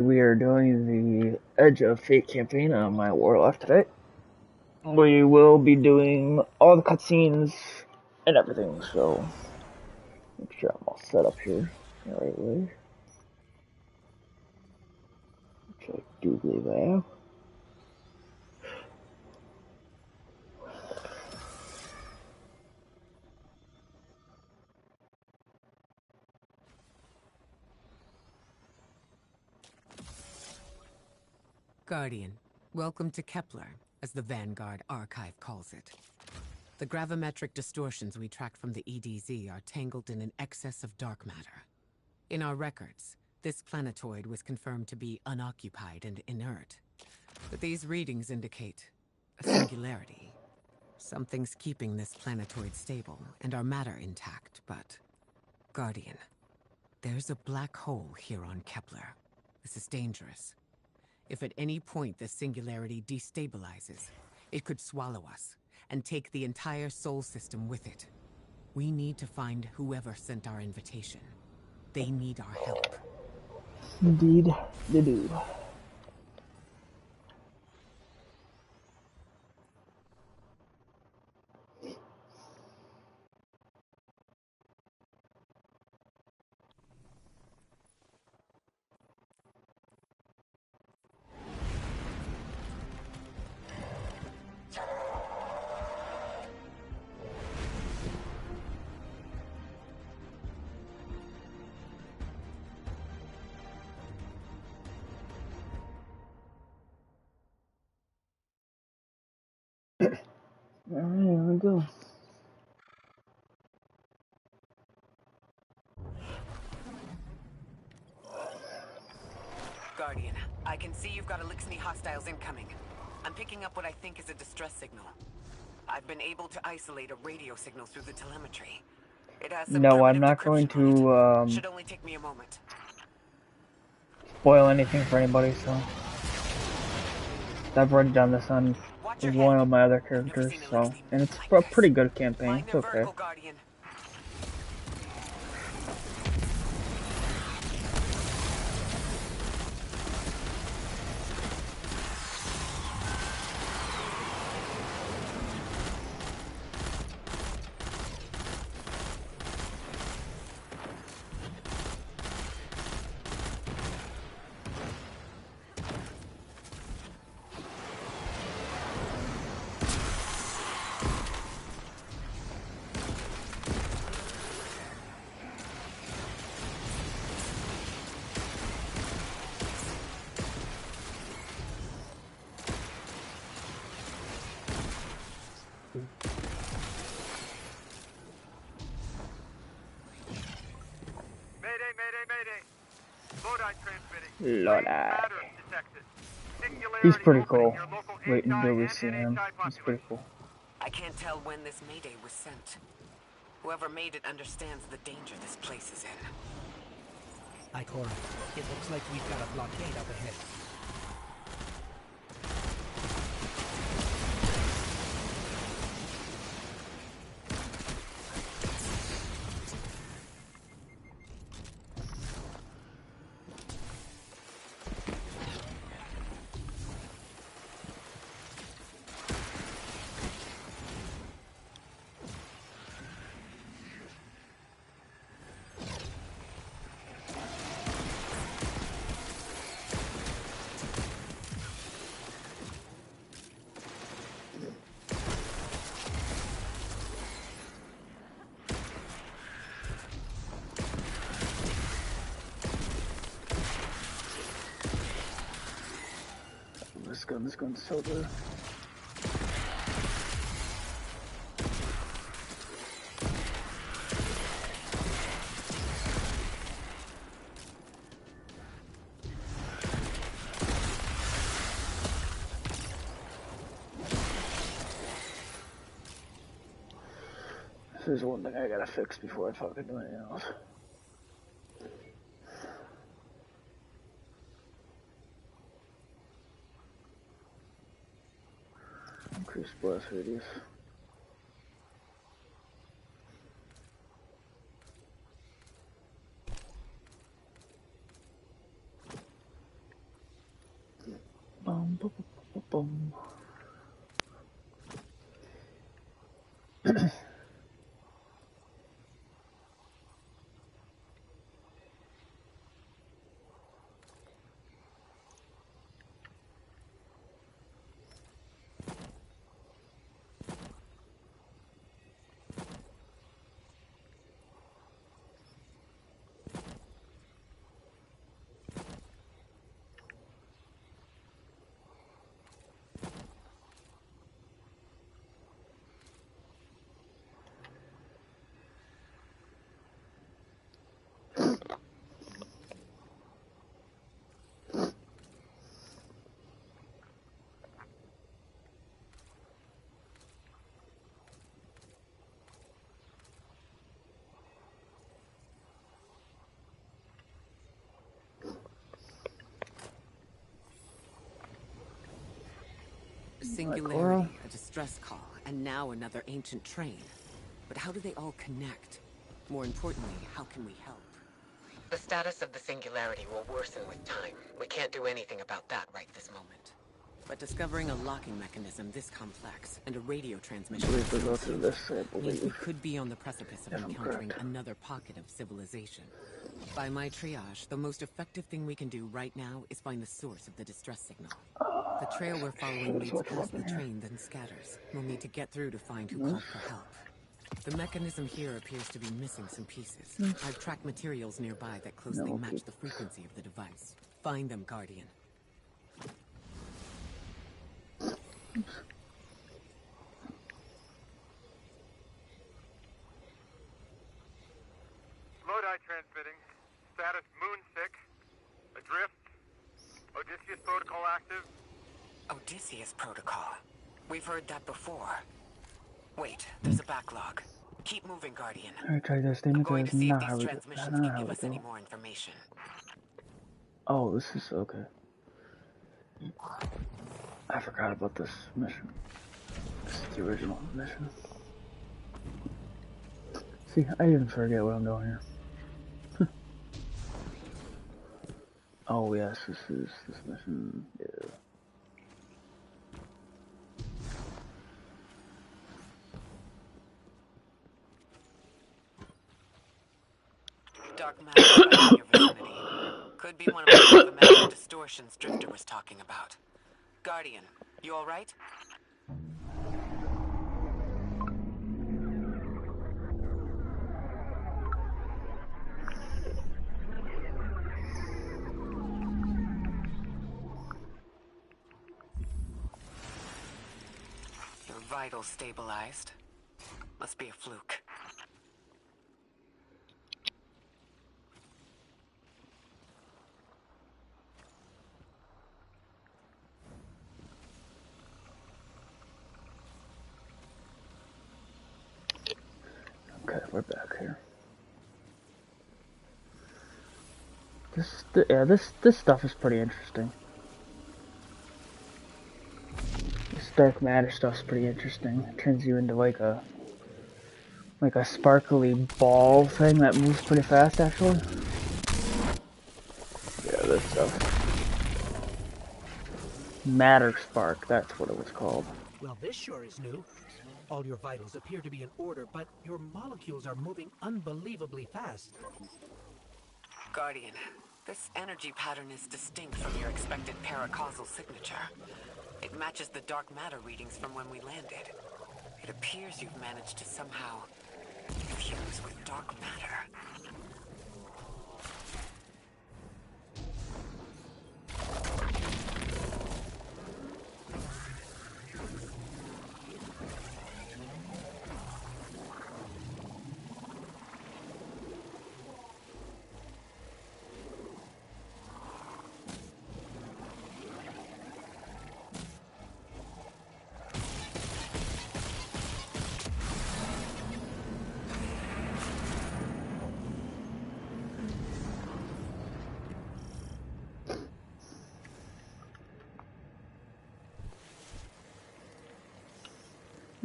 We are doing the Edge of Fate campaign on my warlock today. We will be doing all the cutscenes and everything, so make sure I'm all set up here the right way. Which I do believe I am. Guardian, welcome to Kepler, as the Vanguard Archive calls it. The gravimetric distortions we tracked from the EDZ are tangled in an excess of dark matter. In our records, this planetoid was confirmed to be unoccupied and inert. But these readings indicate a singularity. Something's keeping this planetoid stable and our matter intact, but... Guardian, there's a black hole here on Kepler. This is dangerous. If at any point this singularity destabilizes, it could swallow us and take the entire Sol system with it. We need to find whoever sent our invitation. They need our help. Indeed, they do. Alright, here we go. Guardian, I can see you've got Elixni hostiles incoming. I'm picking up what I think is a distress signal. I've been able to isolate a radio signal through the telemetry. It has some No, I'm primitive not going decryption on it. to Should only take me a moment. spoil anything for anybody, so I've already done this on one of my other characters, so, and it's a pretty good campaign. It's okay. Guardian. Lola. He's pretty cool. Wait until we see him. He's pretty cool. I can't tell when this mayday was sent. Whoever made it understands the danger this place is in. Ikora, it looks like we've got a blockade up ahead. This gun's so good. There's one thing I gotta fix before I fucking do anything else. Increase blast radius. Boom. Singularity, a distress call, and now another ancient train. But how do they all connect? More importantly, how can we help? The status of the Singularity will worsen with time. We can't do anything about that right this moment. But discovering a locking mechanism this complex, and a radio I transmission believe we go through this, I means we believe. could be on the precipice of If I'm encountering correct. another pocket of civilization. By my triage, the most effective thing we can do right now is find the source of the distress signal. The trail we're following There's leads what's past up the in here. train, then scatters. We'll need to get through to find who This. called for help. The mechanism here appears to be missing some pieces. I've tracked materials nearby that closely No, match okay. the frequency of the device. Find them, Guardian. Lodi transmitting. Status moon sick. Adrift. Odysseus protocol active. Odysseus protocol. We've heard that before. Wait, there's a backlog. Keep moving, Guardian. Alright, try this. I'm Damn it, going that's to see if not how these we do. transmissions That's can not how give we us any do. more information. Oh, this is okay. I forgot about this mission. This is the original mission. See, I even forget what I'm doing here. Oh yes, this is this mission. Yeah. Dark matter spike in your vicinity. Could be one of the gravimetric distortions Drifter was talking about. Guardian, you alright? Your vitals stabilized. Must be a fluke. Okay, we're back here. This stuff is pretty interesting. This dark matter stuff's pretty interesting. It turns you into like a sparkly ball thing that moves pretty fast, actually. Yeah, this stuff. Matter spark, that's what it was called. Well, this sure is new. All your vitals appear to be in order, but your molecules are moving unbelievably fast. Guardian, this energy pattern is distinct from your expected paracausal signature. It matches the dark matter readings from when we landed. It appears you've managed to somehow fuse with dark matter.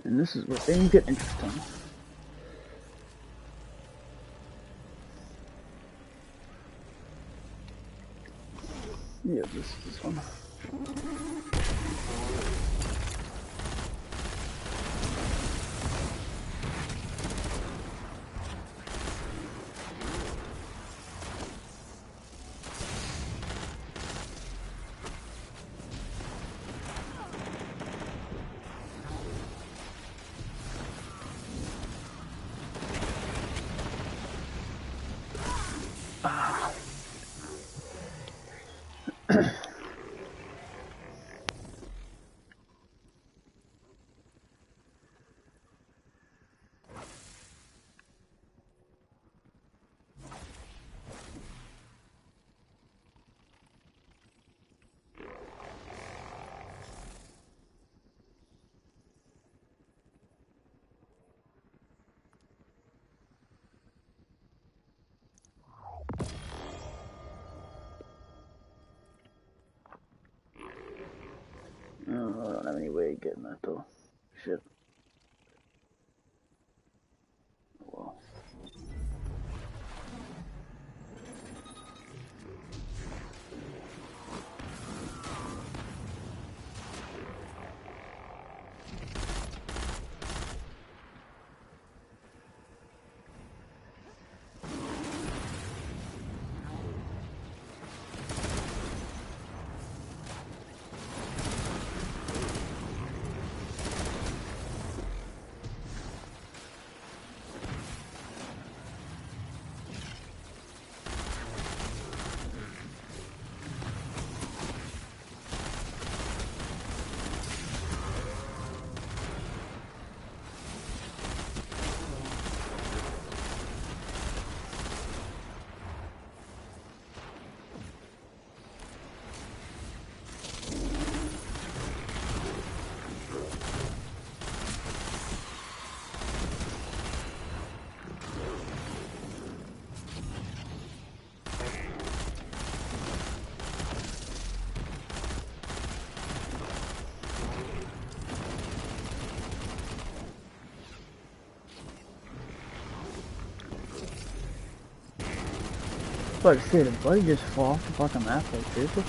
And this is where things get interesting. Yeah, this one. Oh, I don't have any way of getting that though. Shit. Oh, well. But shit, did Buddy just fall off the fucking map like seriously?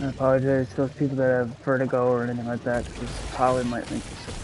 I apologize to those people that have vertigo or anything like that, because this probably might make you sick.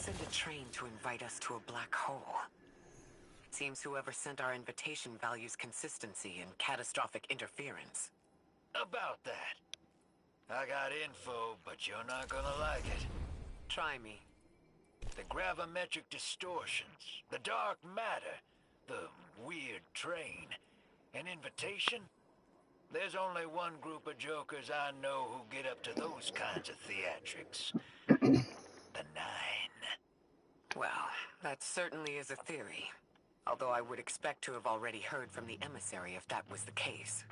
send a train to invite us to a black hole. It seems whoever sent our invitation values consistency and catastrophic interference. About that. I got info, but you're not gonna like it. Try me. The gravimetric distortions, the dark matter, the weird train, an invitation? There's only one group of jokers I know who get up to those kinds of theatrics. The Nine. Well, that certainly is a theory. Although I would expect to have already heard from the emissary if that was the case.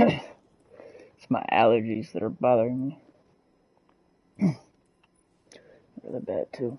It's my allergies that are bothering me. Really bad too.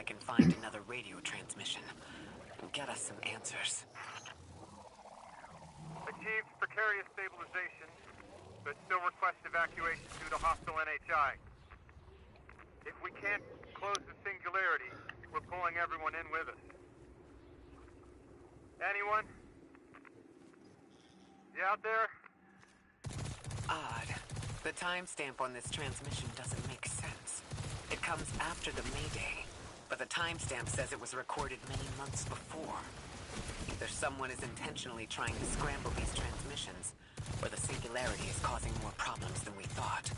can find another radio transmission and get us some answers. Achieved precarious stabilization, but still request evacuation due to hostile NHI. If we can't close the singularity, we're pulling everyone in with us. Anyone? You out there? Odd. The timestamp on this transmission doesn't make sense. It comes after the Mayday, but the timestamp says it was recorded many months before. Either someone is intentionally trying to scramble these transmissions, or the singularity is causing more problems than we thought.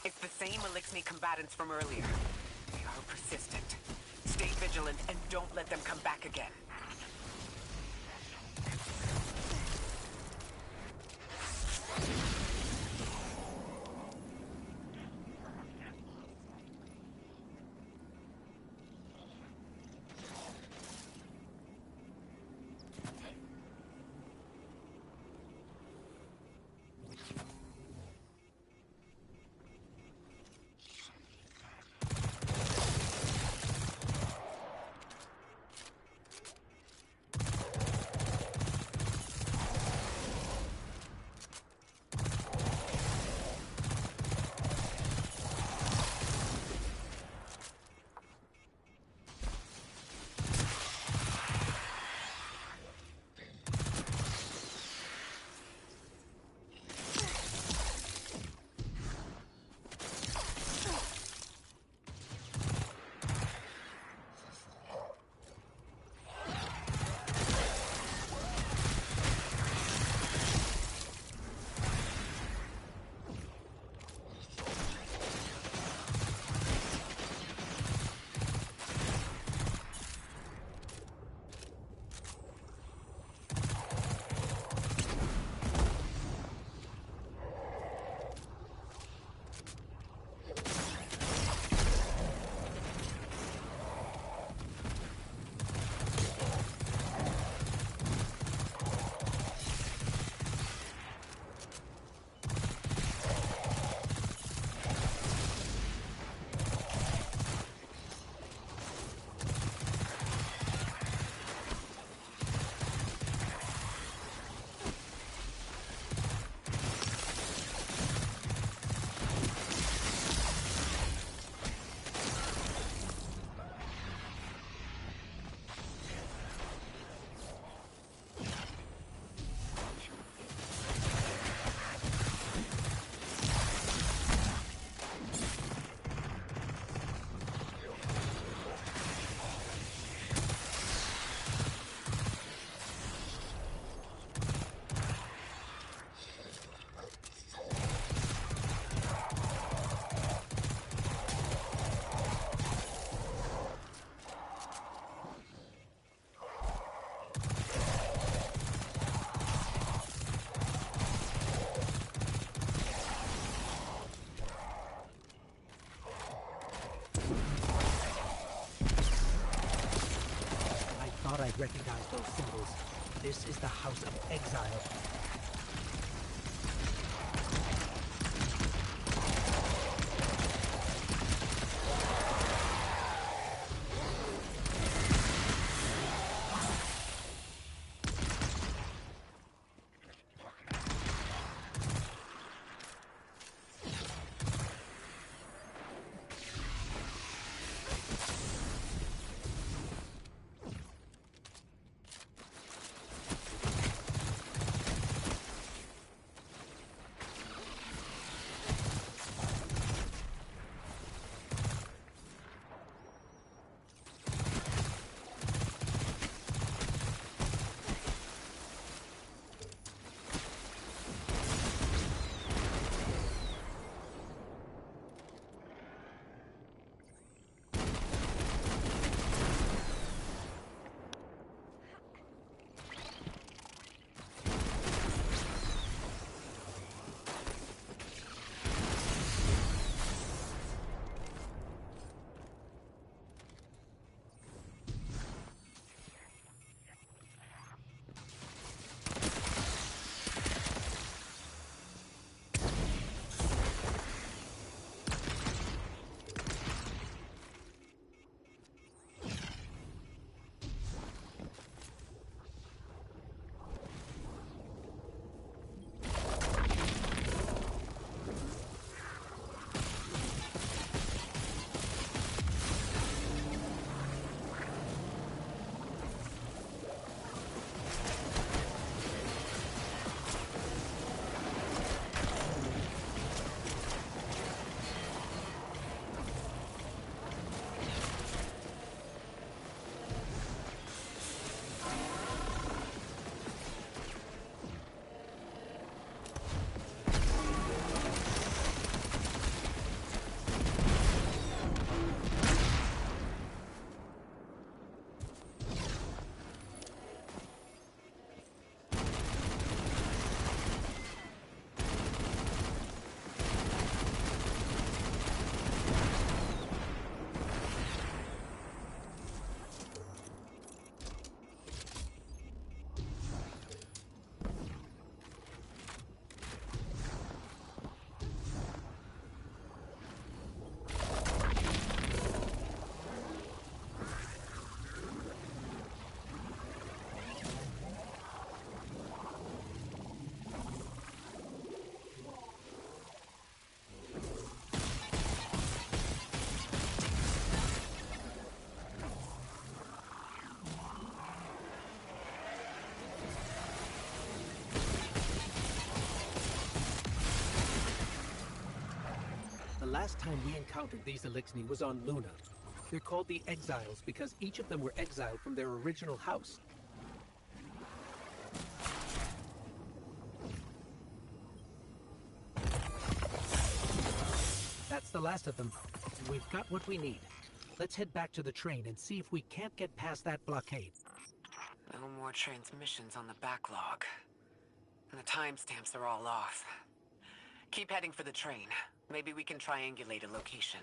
It's the same Elixni combatants from earlier. They are persistent. Stay vigilant and don't let them come back again. I recognize those symbols. This is the House of Exile. The last time we encountered these Elixni was on Luna. They're called the Exiles because each of them were exiled from their original house. That's the last of them. We've got what we need. Let's head back to the train and see if we can't get past that blockade. No more transmissions on the backlog. And the timestamps are all off. Keep heading for the train. Maybe we can triangulate a location.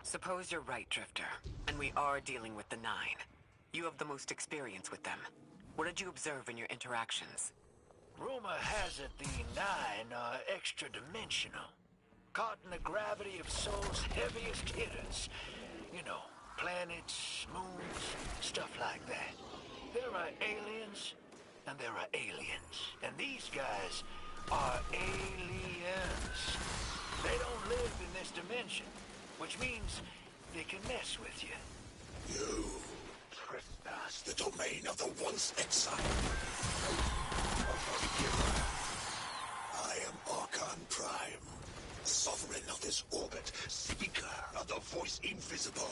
Suppose you're right, Drifter, and we are dealing with the Nine. You have the most experience with them. What did you observe in your interactions? Rumor has it the Nine are extra-dimensional. Caught in the gravity of Sol's heaviest hitters. You know, planets, moons, stuff like that. There are aliens, and there are aliens. And these guys are aliens. They don't live in this dimension, which means they can mess with you. You trespass the domain of the once exiled. I am Archon Prime, sovereign of this orbit, speaker of the voice invisible.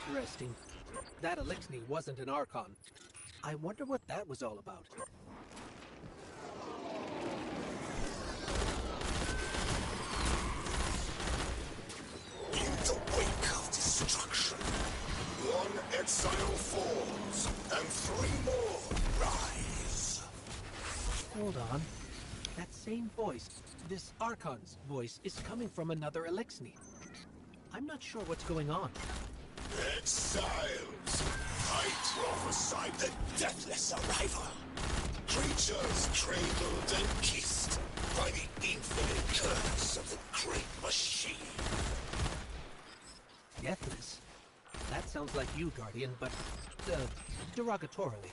Interesting. That Elixir wasn't an Archon. I wonder what that was all about. In the wake of destruction, one exile falls, and three more rise. Hold on. That same voice, this Archon's voice, is coming from another Elixir. I'm not sure what's going on. Exiles, I prophesied the deathless arrival. Creatures cradled and kissed by the infinite curse of the great machine. Deathless? That sounds like you, Guardian, but, derogatorily.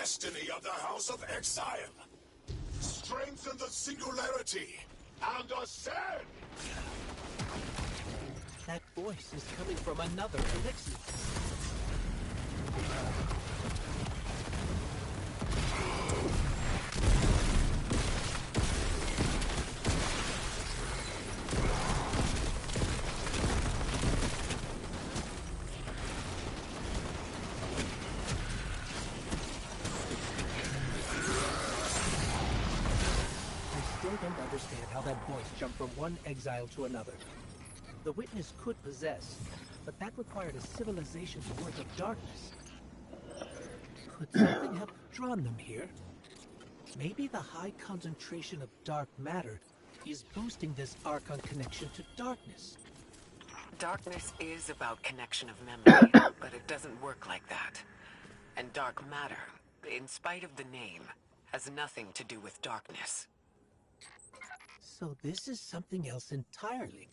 destiny of the House of Exile. Strengthen the singularity and ascend! That voice is coming from another elixir. I still don't understand how that voice jumped from one exile to another. The witness could possess, but that required a civilization's worth of darkness. Could something have drawn them here? Maybe the high concentration of dark matter is boosting this Archon connection to darkness. Darkness is about connection of memory, but it doesn't work like that. And dark matter, in spite of the name, has nothing to do with darkness. So this is something else entirely.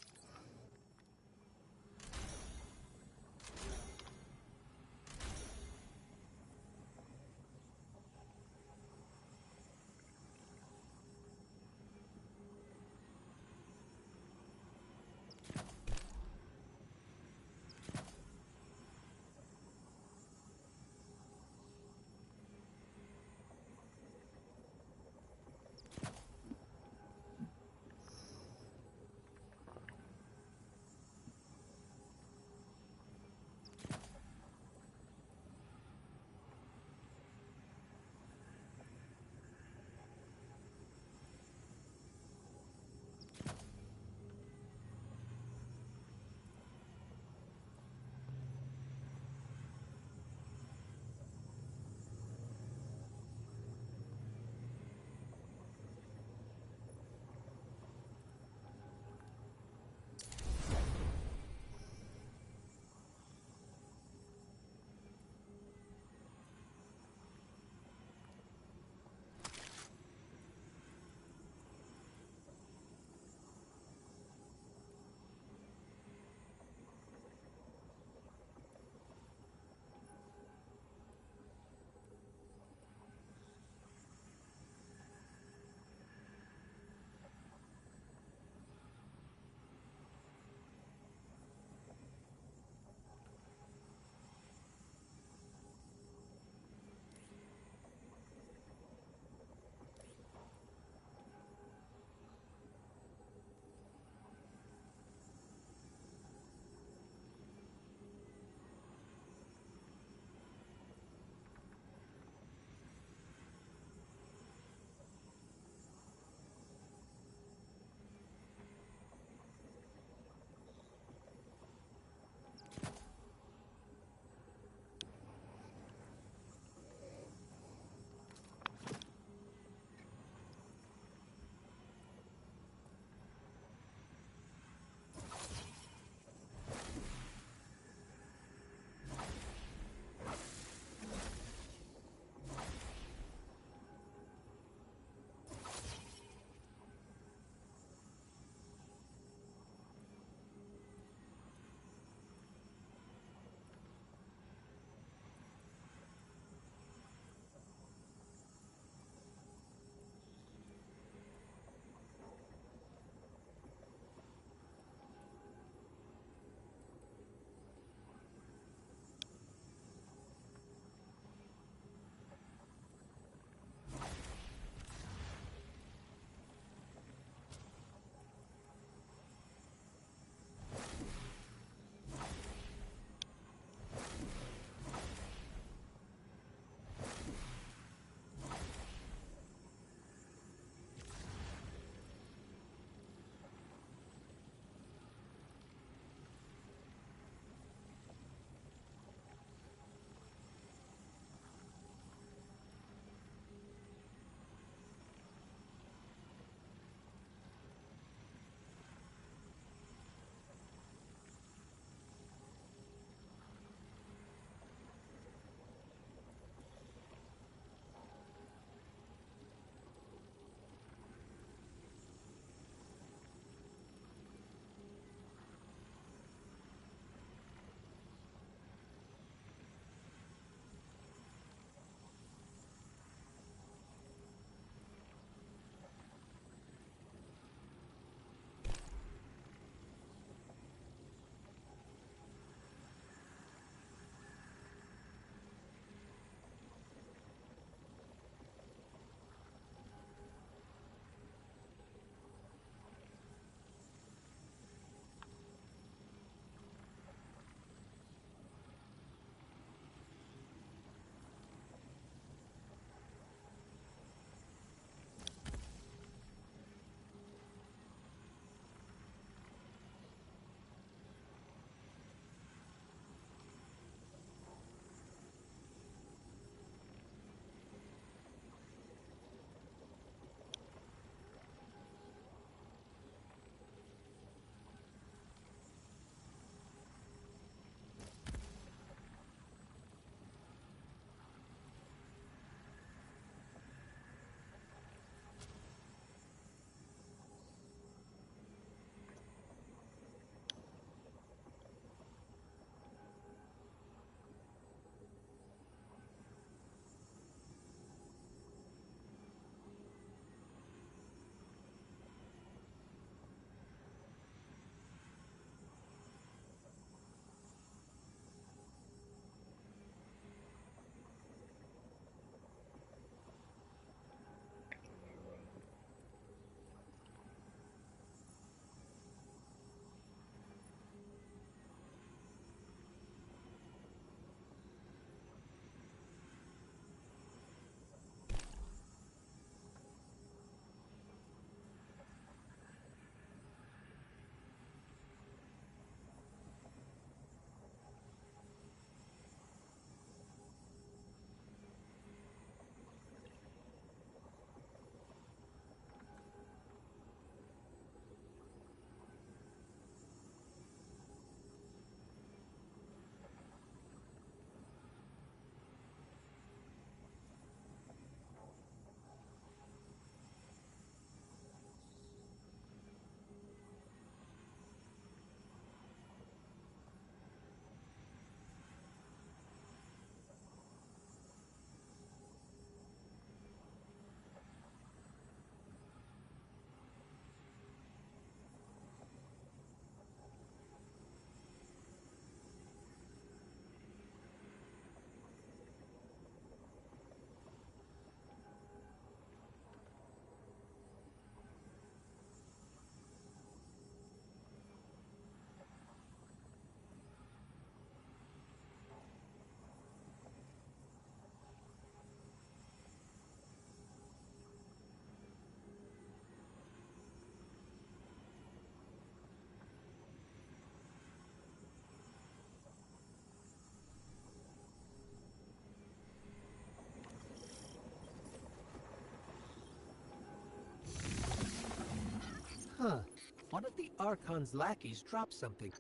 One of the Archon's lackeys dropped something.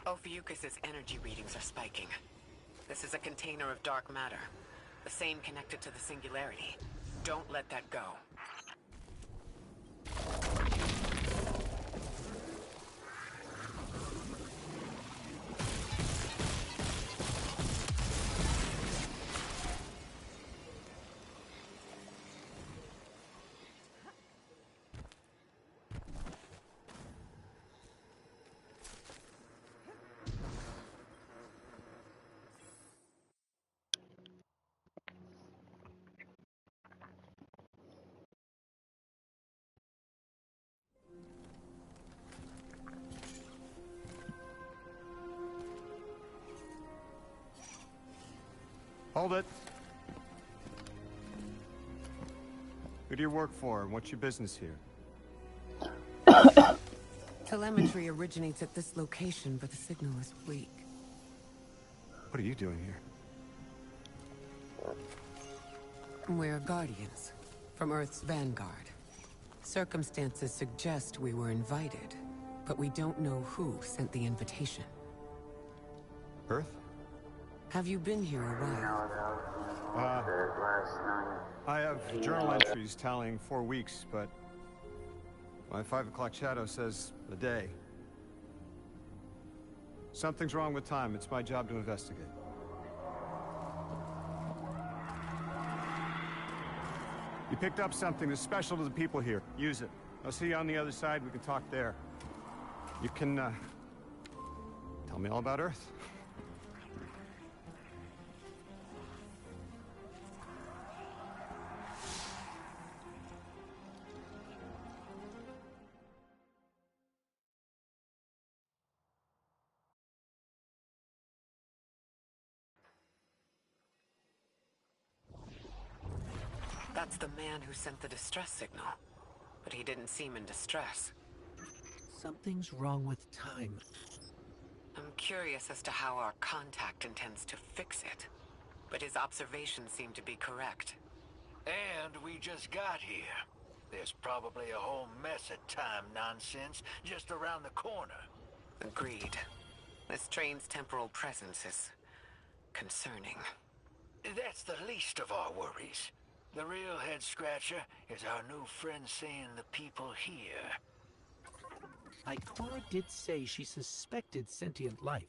Ophiuchus's energy readings are spiking. This is a container of dark matter. The same connected to the singularity. Don't let that go. Hold it. Who do you work for, and what's your business here? Telemetry originates at this location, but the signal is weak. What are you doing here? We're Guardians, from Earth's vanguard. Circumstances suggest we were invited, but we don't know who sent the invitation. Earth? Have you been here a while? I have journal entries tallying 4 weeks, but my 5 o'clock shadow says a day. Something's wrong with time. It's my job to investigate. You picked up something that's special to the people here. Use it. I'll see you on the other side. We can talk there. You can, tell me all about Earth. That's the man who sent the distress signal. But he didn't seem in distress. Something's wrong with time. I'm curious as to how our contact intends to fix it. But his observations seem to be correct. And we just got here. There's probably a whole mess of time nonsense just around the corner. Agreed. This train's temporal presence is concerning. That's the least of our worries. The real head-scratcher is our new friend seeing the people here. Ikora did say she suspected sentient life.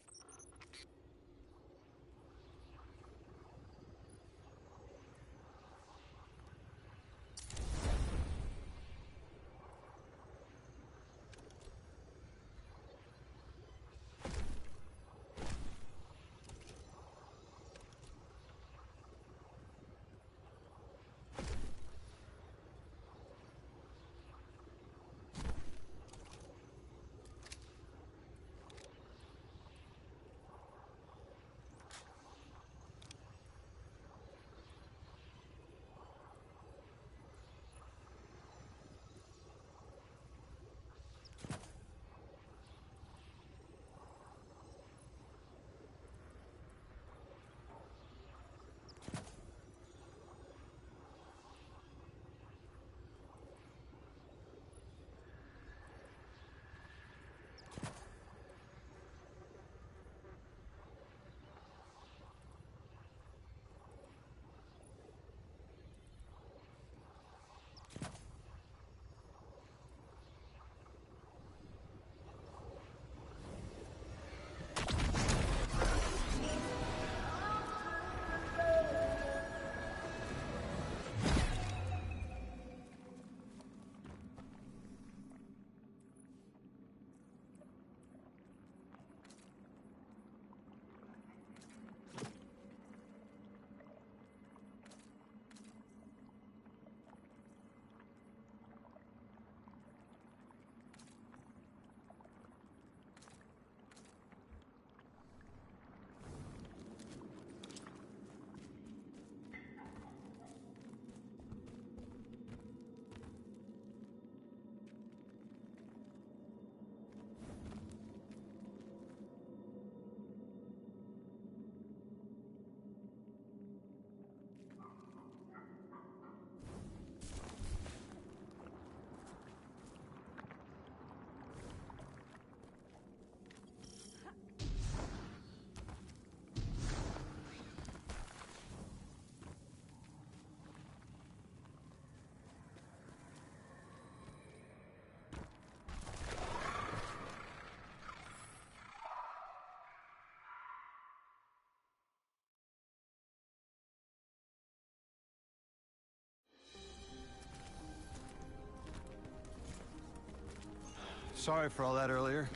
Sorry for all that earlier.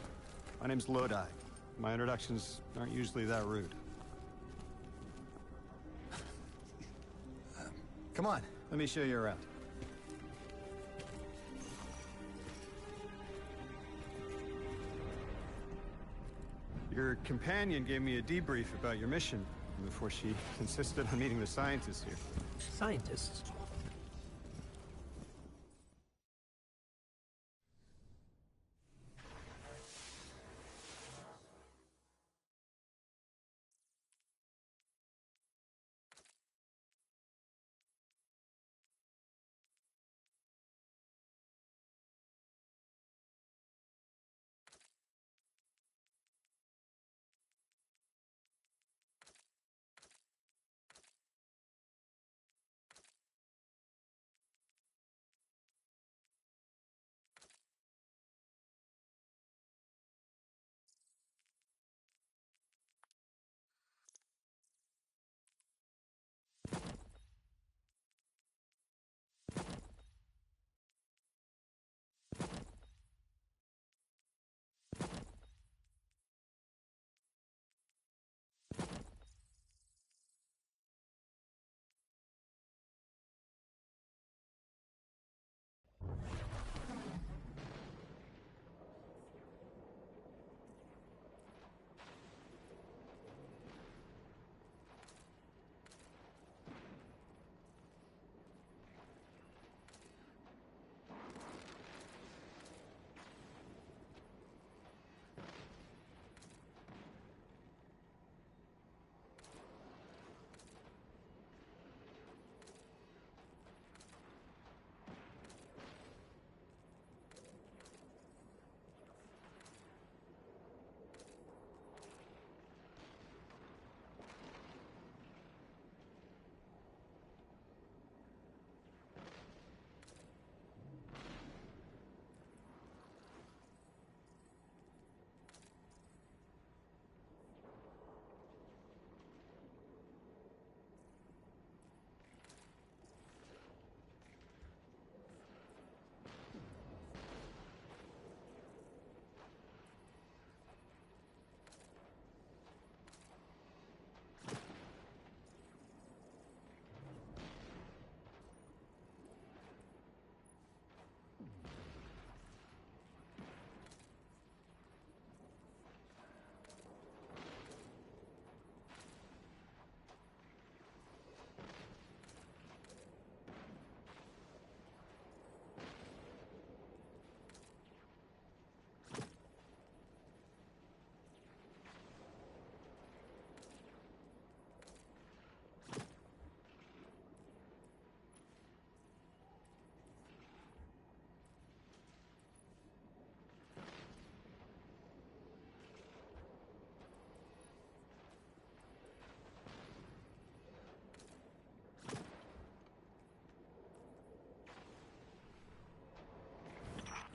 My name's Lodi. My introductions aren't usually that rude. Come on. Let me show you around. Your companion gave me a debrief about your mission before she insisted on meeting the scientists here. Scientists?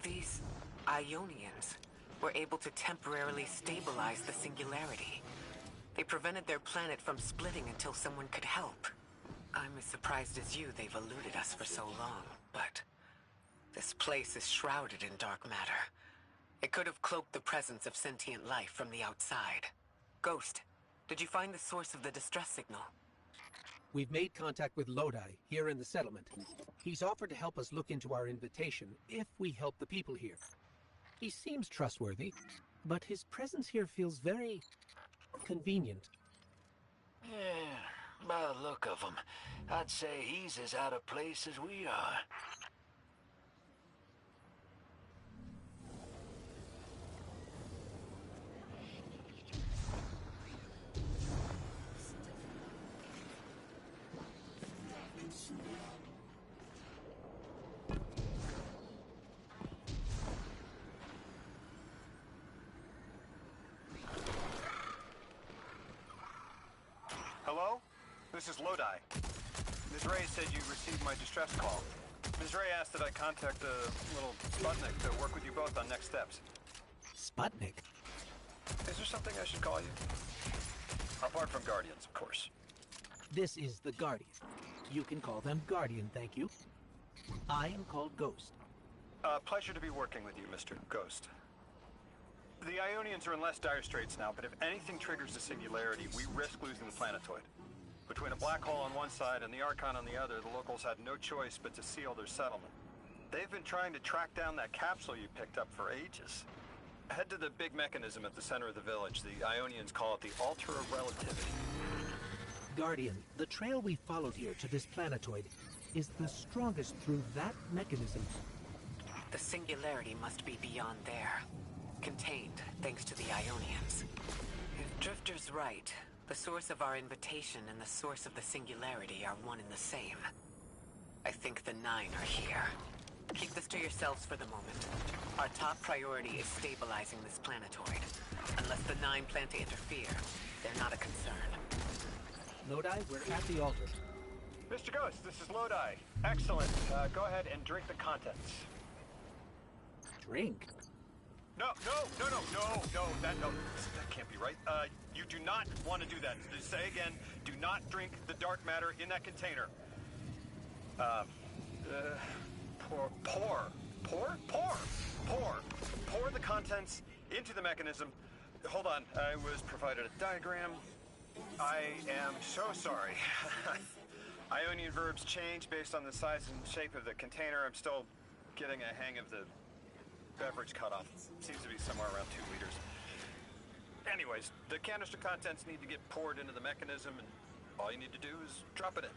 These Ionians were able to temporarily stabilize the singularity. They prevented their planet from splitting until someone could help. I'm as surprised as you they've eluded us for so long, but this place is shrouded in dark matter. It could have cloaked the presence of sentient life from the outside. Ghost, did you find the source of the distress signal? We've made contact with Lodi, here in the settlement. He's offered to help us look into our invitation, if we help the people here. He seems trustworthy, but his presence here feels very convenient. Yeah, by the look of him, I'd say he's as out of place as we are. Hello? This is Lodi. Ms. Ray said you received my distress call. Ms. Ray asked that I contact a little Sputnik to work with you both on next steps. Sputnik? Is there something I should call you? Apart from Guardians, of course. This is the Guardian. You can call them Guardian, thank you. I am called Ghost. Pleasure to be working with you, Mr. Ghost. The Ionians are in less dire straits now, but if anything triggers the singularity, we risk losing the planetoid. Between a black hole on one side and the Archon on the other, the locals had no choice but to seal their settlement. They've been trying to track down that capsule you picked up for ages. Head to the big mechanism at the center of the village. The Ionians call it the altar of relativity. Guardian, the trail we followed here to this planetoid is the strongest through that mechanism. The singularity must be beyond there. Contained, thanks to the Ionians. If Drifter's right, the source of our invitation and the source of the singularity are one and the same. I think the Nine are here. Keep this to yourselves for the moment. Our top priority is stabilizing this planetoid. Unless the Nine plan to interfere, they're not a concern. Lodi, we're at the altar. Mr. Ghost, this is Lodi. Excellent. Go ahead and drink the contents. Drink? No, that can't be right. You do not want to do that. Say again, do not drink the dark matter in that container. Pour the contents into the mechanism. Hold on, I was provided a diagram. I am so sorry. Ionian verbs change based on the size and shape of the container. I'm still getting a hang of the beverage cutoff. Seems to be somewhere around 2 liters. Anyways, the canister contents need to get poured into the mechanism, and all you need to do is drop it in.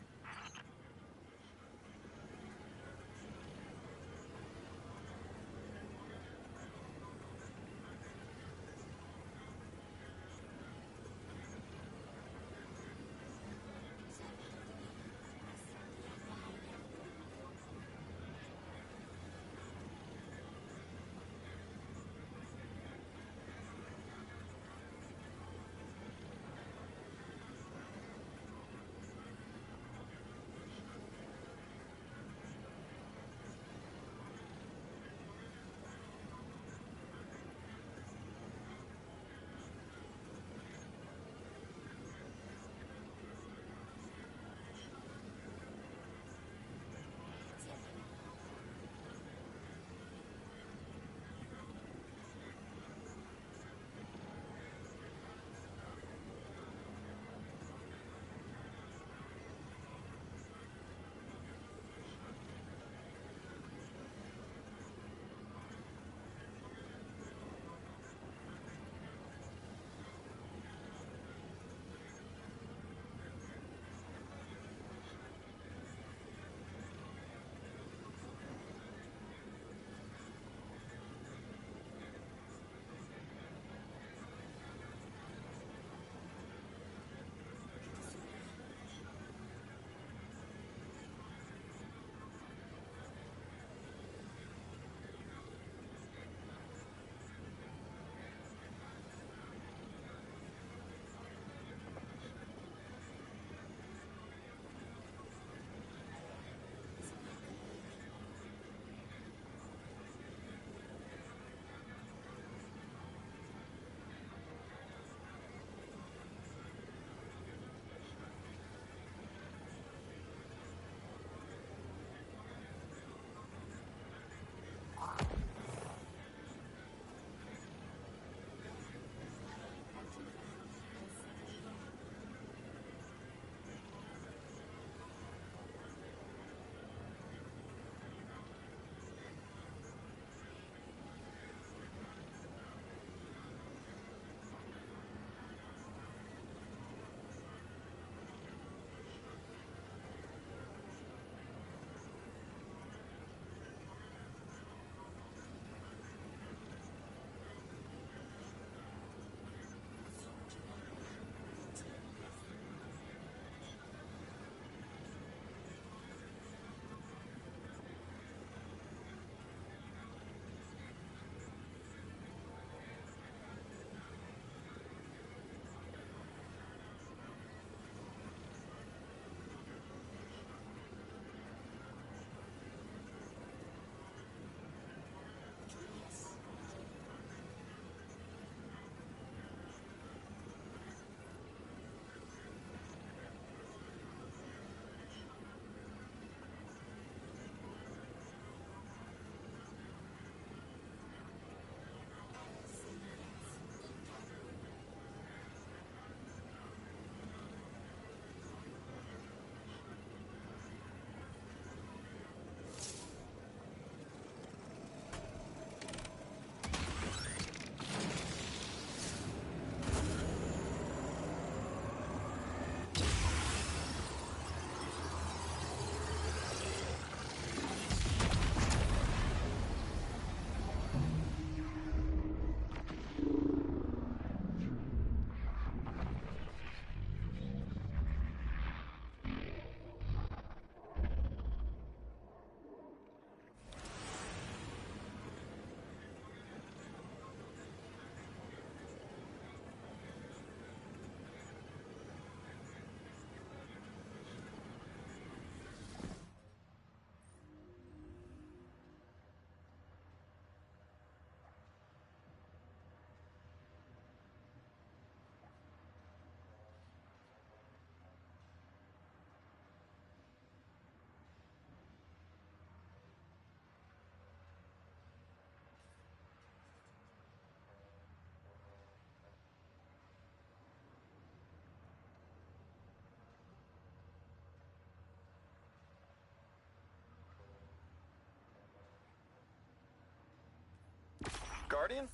Guardian,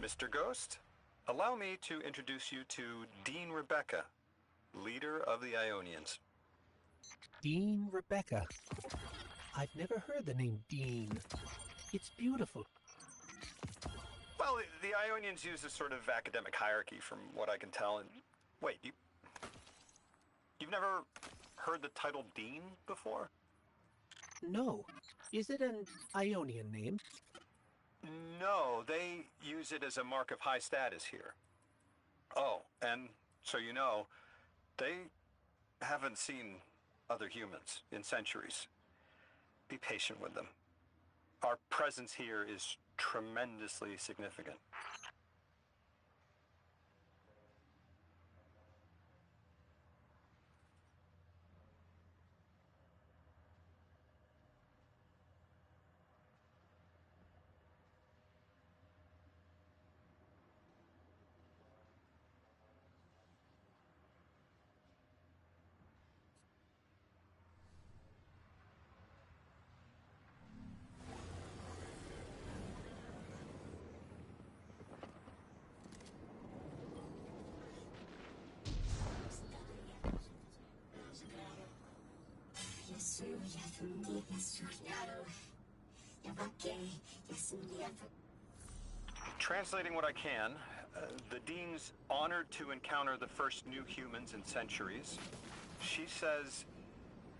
Mr. Ghost, allow me to introduce you to Dean Rebecca, leader of the Ionians. Dean Rebecca. I've never heard the name Dean. It's beautiful. Well, the Ionians use a sort of academic hierarchy from what I can tell. And wait, you've never heard the title Dean before? No. Is it an Ionian name? No, they use it as a mark of high status here. Oh, and so you know, they haven't seen other humans in centuries. Be patient with them. Our presence here is tremendously significant. Translating what I can, the Dean's honored to encounter the first new humans in centuries. She says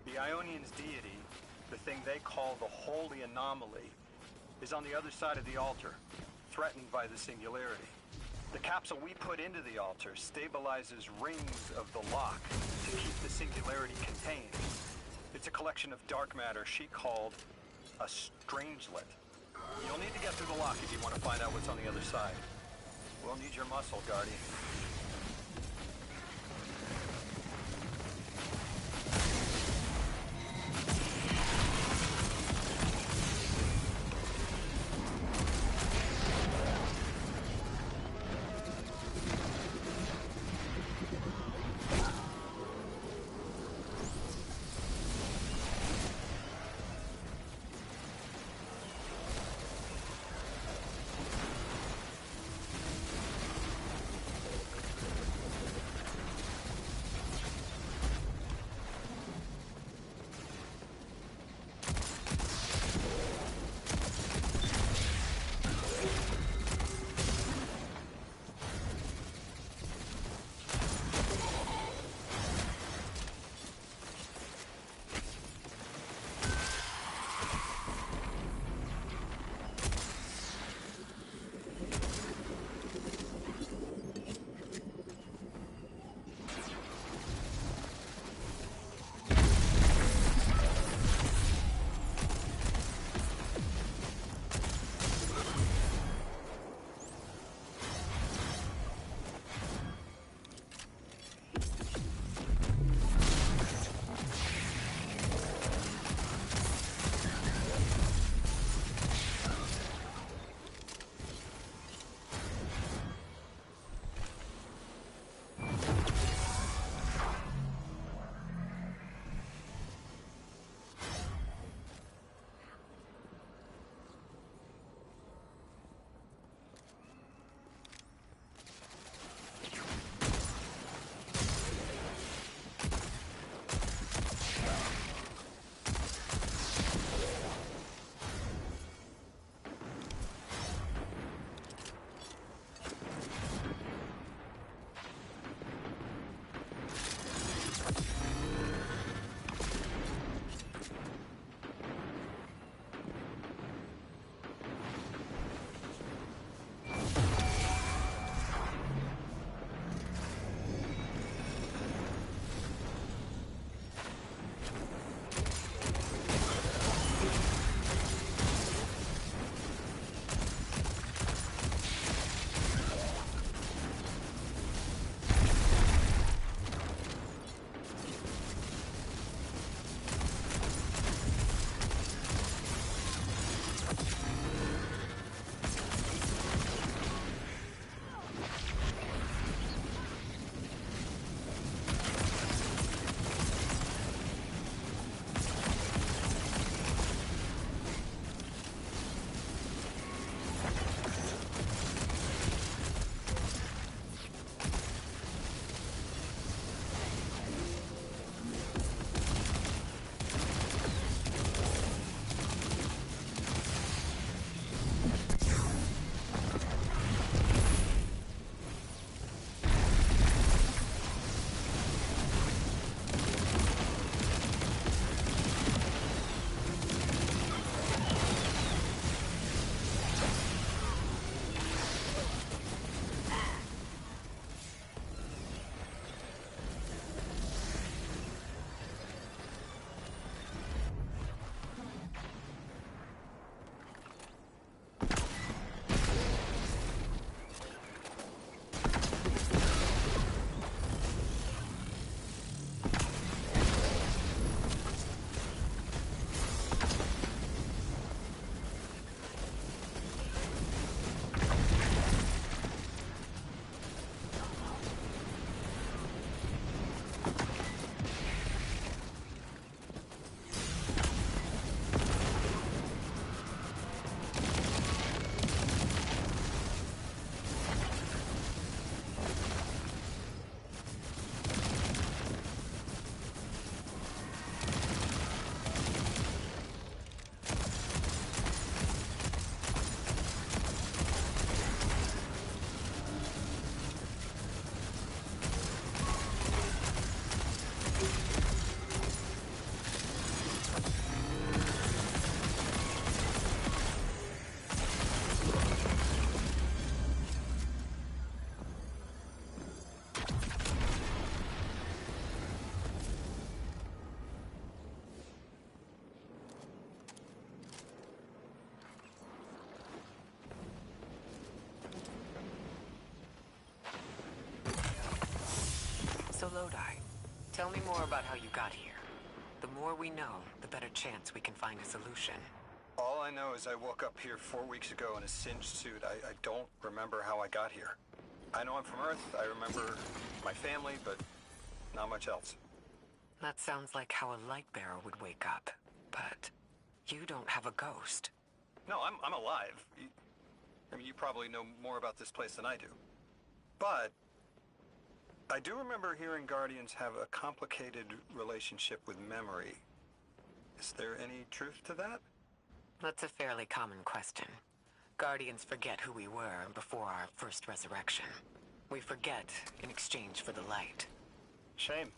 the Ionians' deity, the thing they call the Holy Anomaly, is on the other side of the altar, threatened by the Singularity. The capsule we put into the altar stabilizes rings of the lock to keep the Singularity contained. It's a collection of dark matter she called a strangelet. You'll need to get through the lock if you want to find out what's on the other side. We'll need your muscle, Guardian. So Lodi, tell me more about how you got here. The more we know, the better chance we can find a solution. All I know is I woke up here 4 weeks ago in a singed suit. I don't remember how I got here. I know I'm from Earth, I remember my family, but not much else. That sounds like how a light bearer would wake up, but you don't have a ghost. No, I'm alive. I mean, you probably know more about this place than I do. But I do remember hearing Guardians have a complicated relationship with memory. Is there any truth to that? That's a fairly common question. Guardians forget who we were before our first resurrection. We forget in exchange for the light. Shame.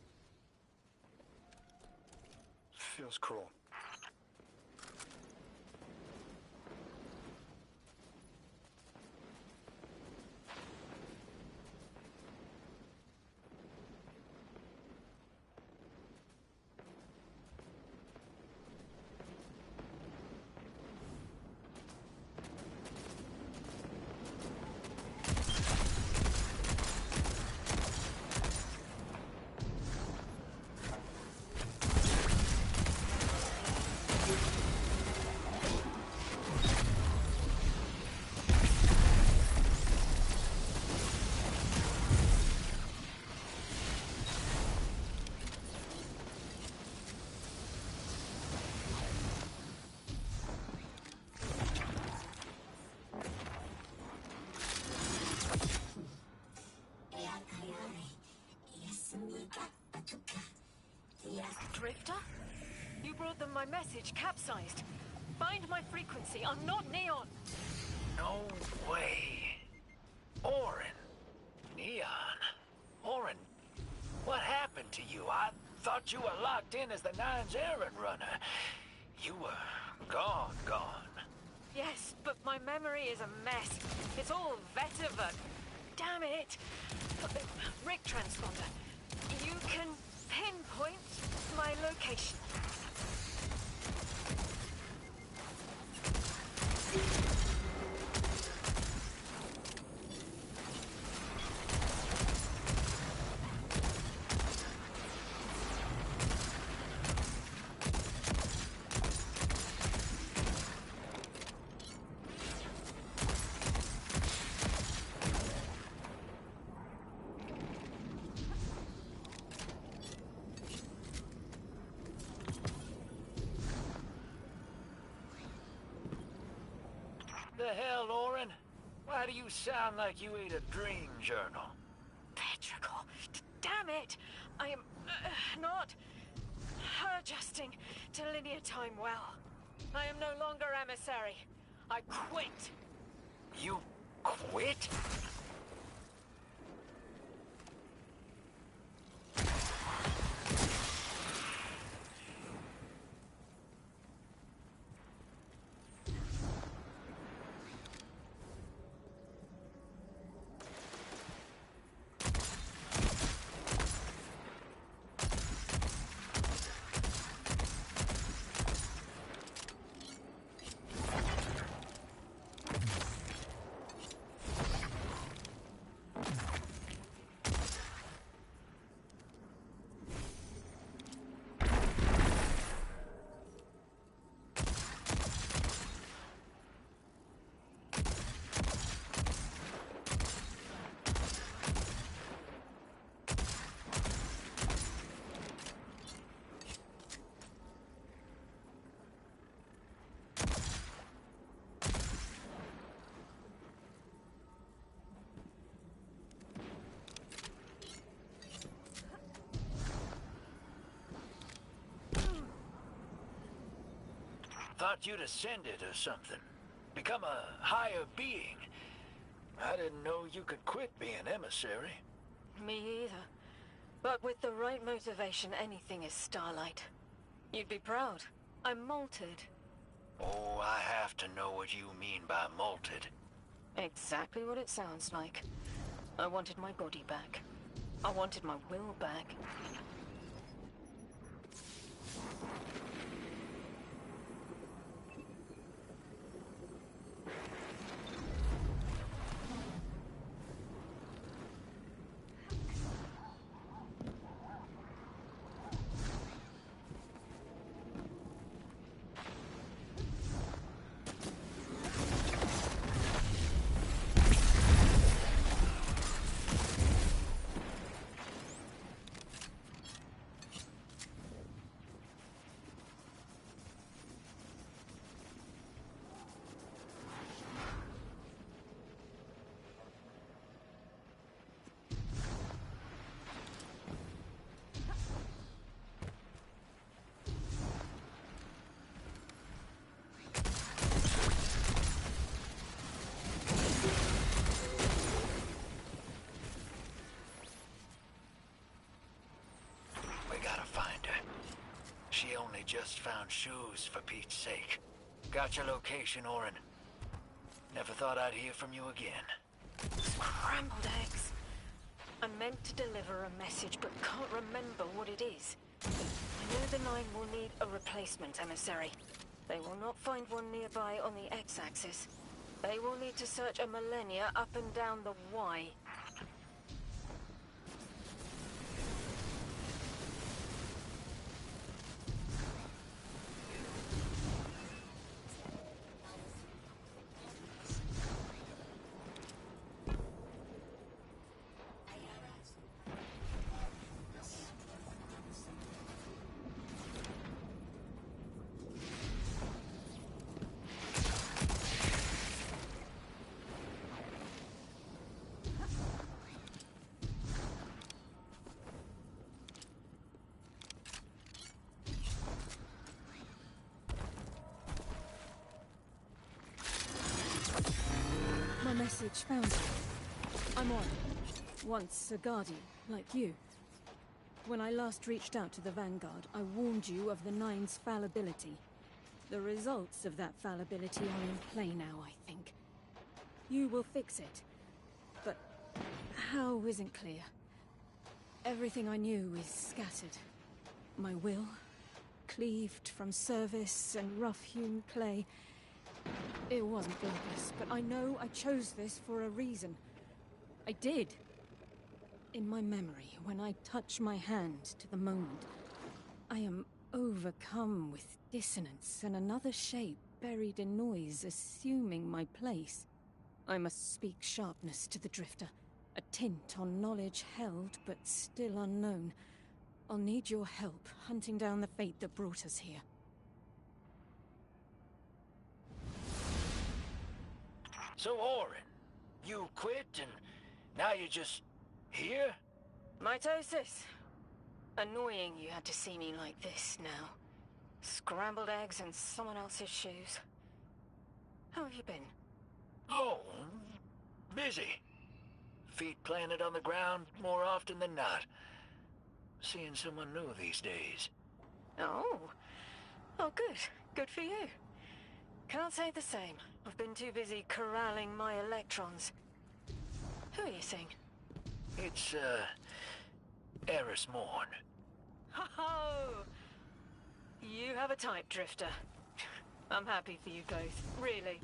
Feels cruel. Drifter? You brought them my message, capsized. Find my frequency, I'm not Neon. No way. Orin. Neon. Orin, what happened to you? I thought you were locked in as the Nine's errand runner. You were gone. Yes, but my memory is a mess. It's all Vetiver. Damn it. Rick transponder. You can pinpoint my location. The hell, Orin? Why do you sound like you ate a dream journal? Petrichor. Damn it. I am not adjusting to linear time well. I am no longer emissary. I quit. You quit? Thought you'd ascended or something. Become a higher being. I didn't know you could quit being emissary. Me either. But with the right motivation, anything is Starlight. You'd be proud. I'm malted. Oh, I have to know what you mean by malted. Exactly what it sounds like. I wanted my body back. I wanted my will back. just found shoes, for Pete's sake. Got your location, Orin. Never thought I'd hear from you again. Scrambled eggs. I meant to deliver a message, but can't remember what it is. I know the Nine will need a replacement emissary. They will not find one nearby on the X-axis. They will need to search a millennia up and down the Y. My message found you. I'm on. Once a guardian, like you. When I last reached out to the Vanguard, I warned you of the Nine's fallibility. The results of that fallibility are in play now, I think. You will fix it. But how isn't clear. Everything I knew is scattered. My will, cleaved from service and rough-hewn clay. It wasn't thoughtless, but I know I chose this for a reason. I did. In my memory, when I touch my hand to the moment, I am overcome with dissonance and another shape buried in noise assuming my place. I must speak sharpness to the Drifter, a tint on knowledge held but still unknown. I'll need your help hunting down the fate that brought us here. So, Orin, you quit and now you're just here? Mitosis. Annoying you had to see me like this now. Scrambled eggs and someone else's shoes. How have you been? Oh, busy. Feet planted on the ground more often than not. Seeing someone new these days. Oh. Oh, good. Good for you. Can't say the same. I've been too busy corralling my electrons. Who are you seeing? It's, Eris Morn. Ho-ho! You have a type, Drifter. I'm happy for you both, really.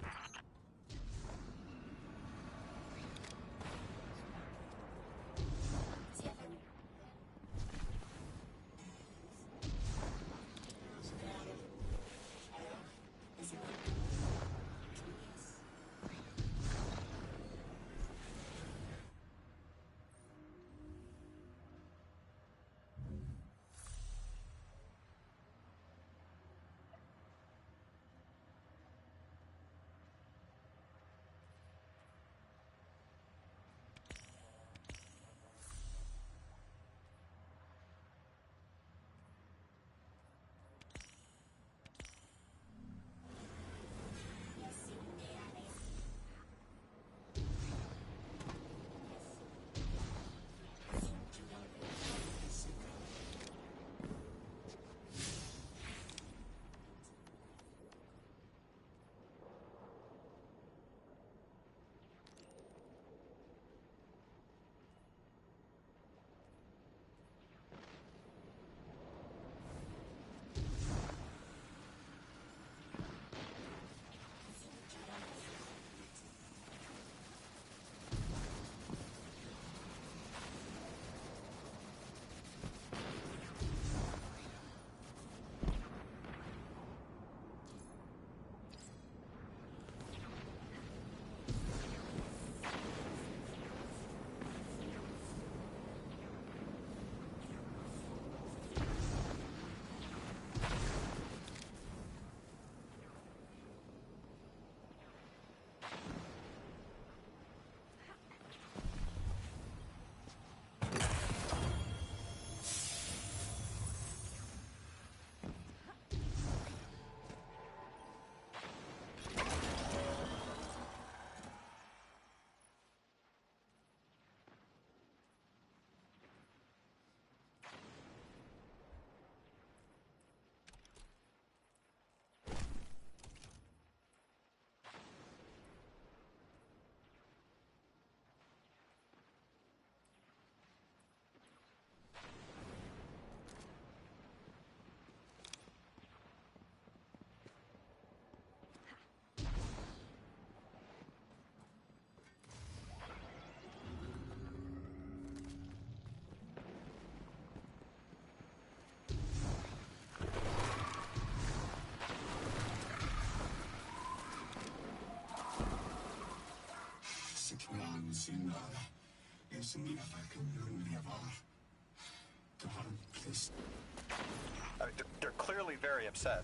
They're clearly very upset,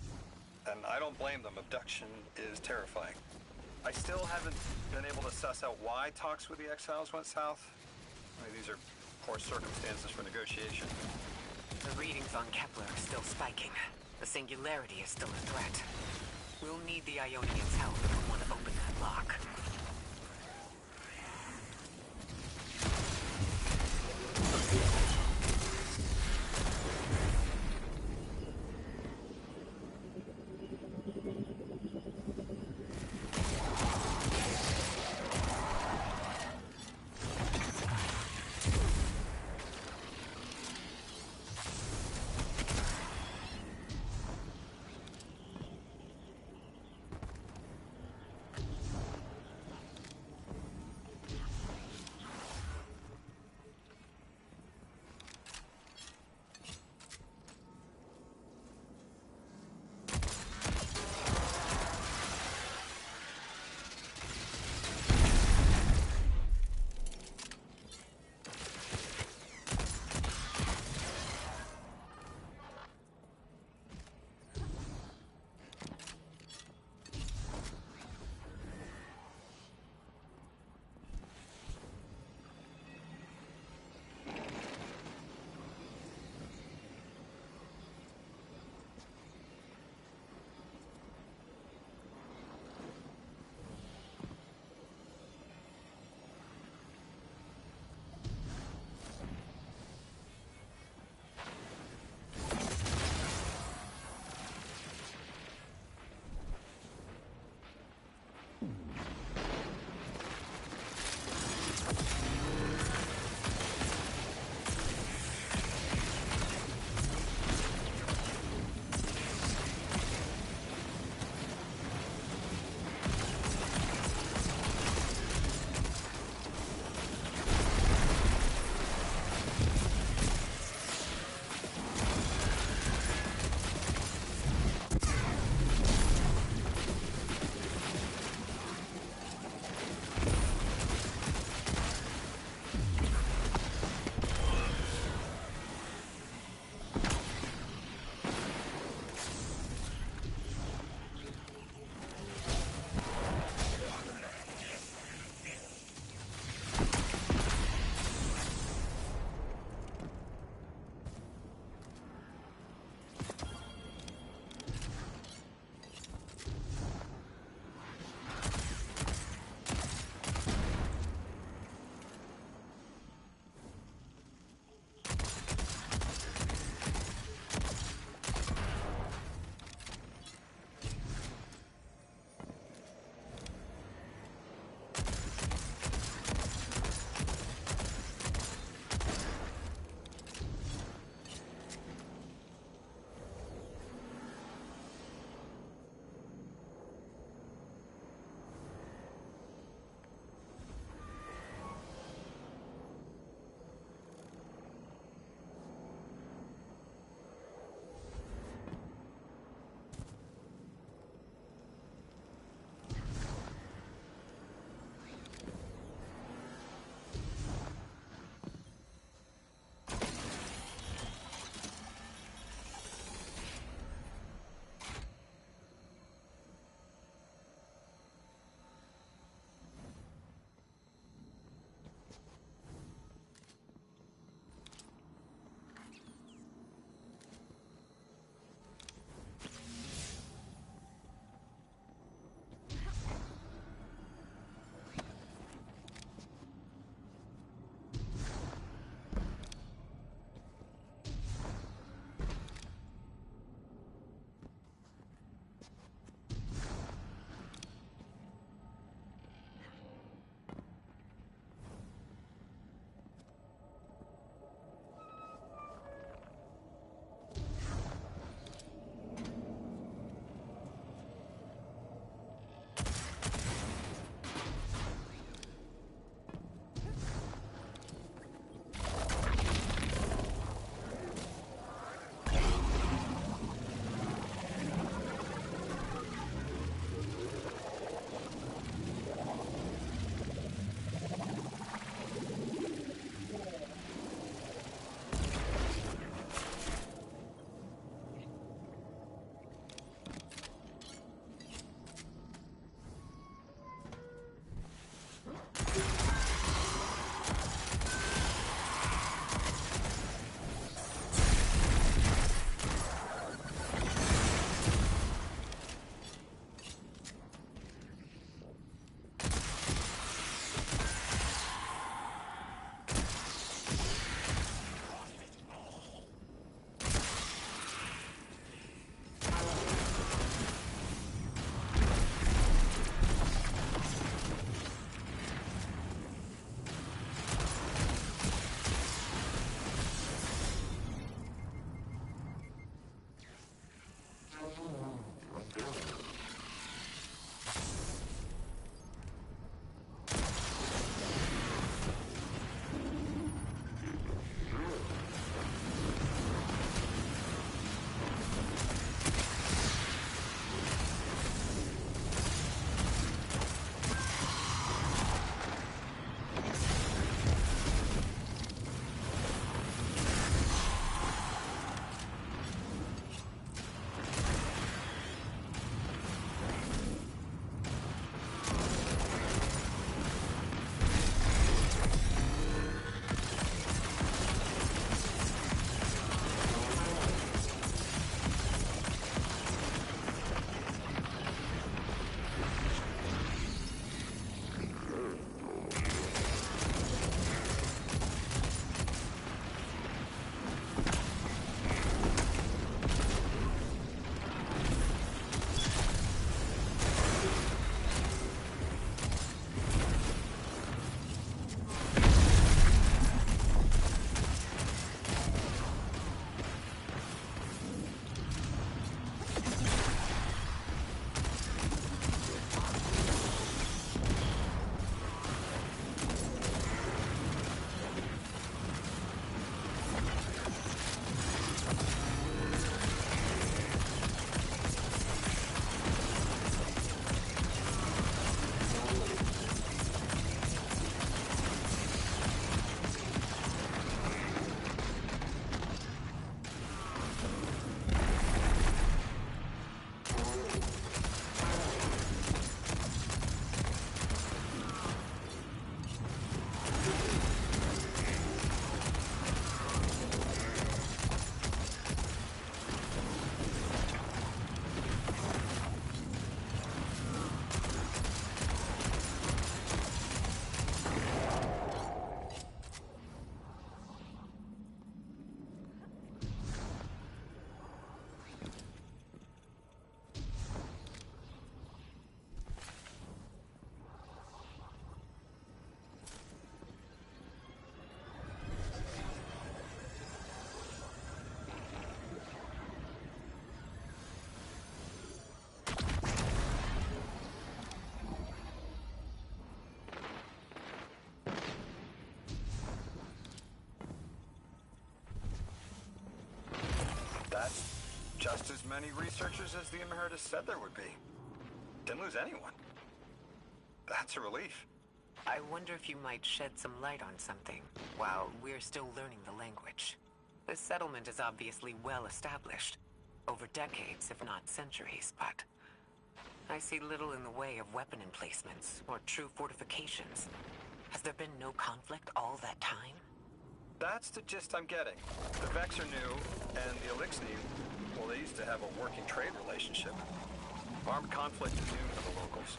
and I don't blame them. Abduction is terrifying. I still haven't been able to suss out why talks with the exiles went south. I mean, these are poor circumstances for negotiation. The readings on Kepler are still spiking. The singularity is still a threat. We'll need the Ionians' help if we want to open that lock. just as many researchers as the Emeritus said there would be. Didn't lose anyone. That's a relief. I wonder if you might shed some light on something while we're still learning the language. This settlement is obviously well established, over decades, if not centuries, but I see little in the way of weapon emplacements or true fortifications. Has there been no conflict all that time? That's the gist I'm getting. The Vex are new, and the Elixni, well, they used to have a working trade relationship. Armed conflict is new to the locals.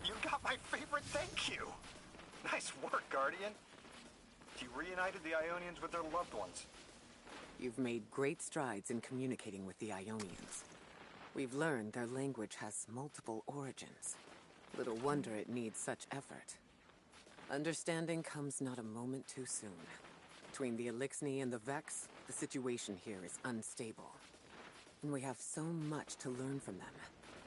You got my favorite thank you! Nice work, Guardian. You reunited the Ionians with their loved ones. You've made great strides in communicating with the Ionians. We've learned their language has multiple origins. Little wonder it needs such effort. Understanding comes not a moment too soon. Between the Elixni and the Vex, the situation here is unstable. And we have so much to learn from them.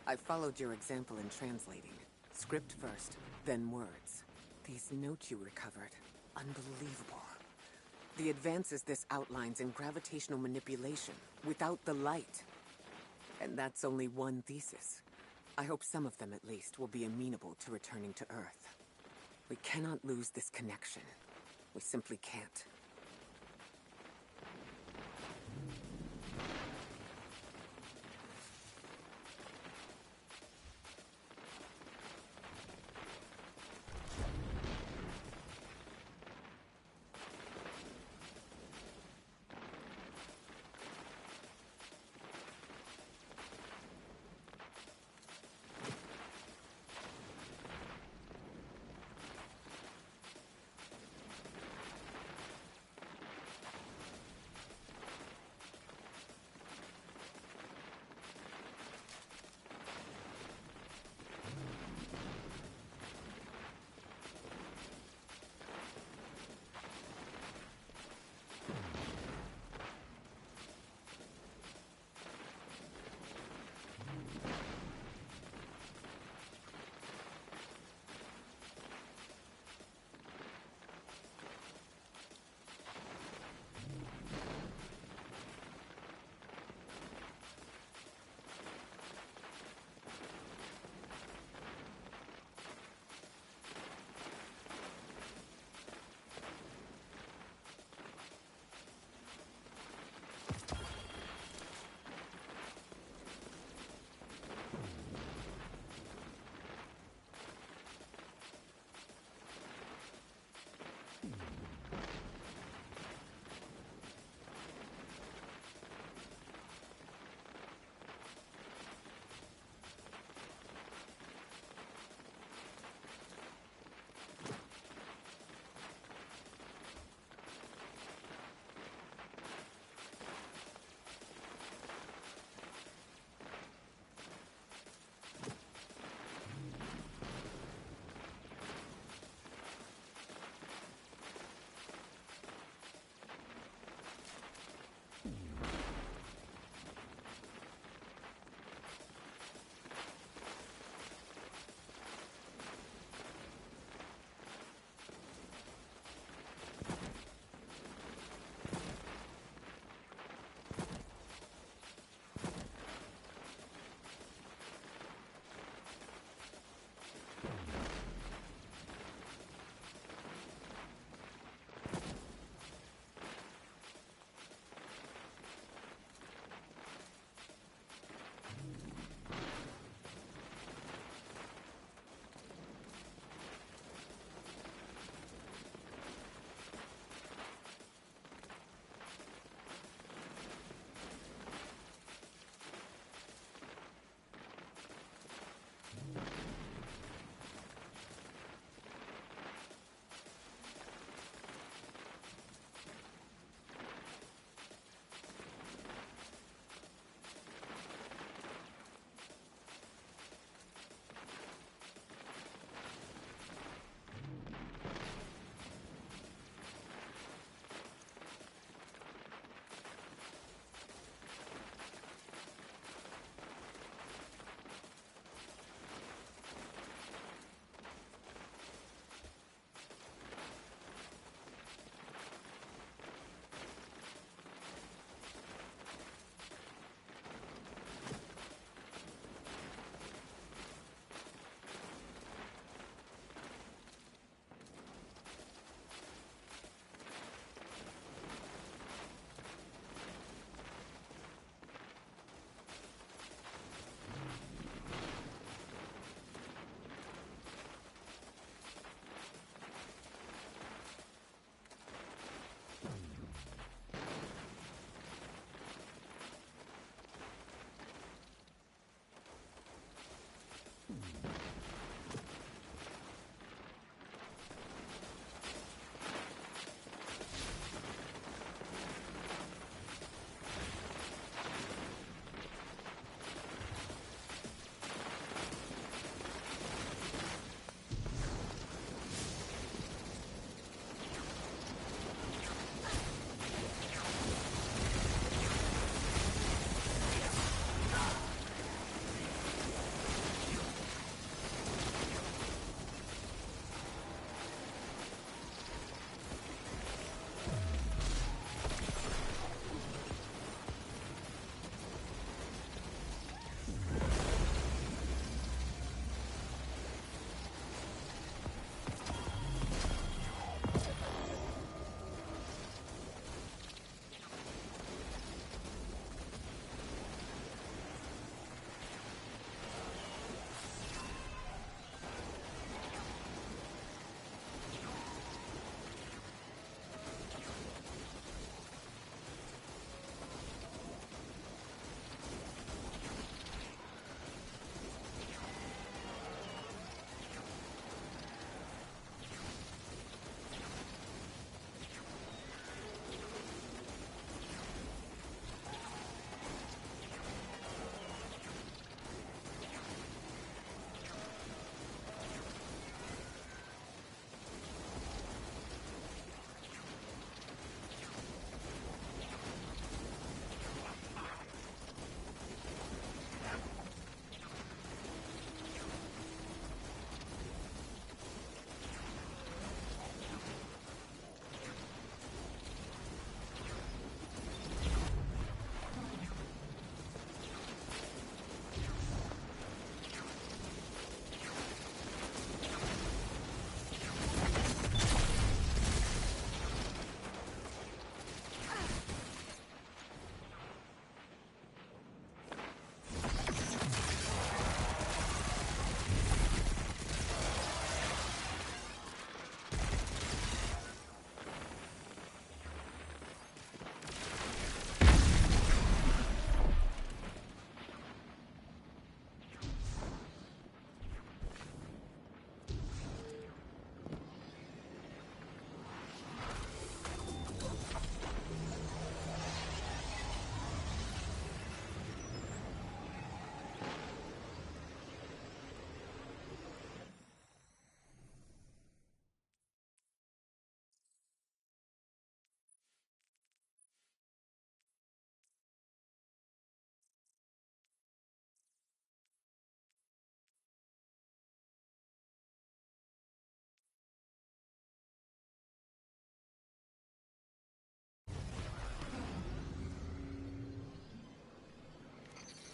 I followed your example in translating. Script first, then words. These notes you recovered, unbelievable. The advances this outlines in gravitational manipulation, without the light. And that's only one thesis. I hope some of them at least will be amenable to returning to Earth. We cannot lose this connection. We simply can't.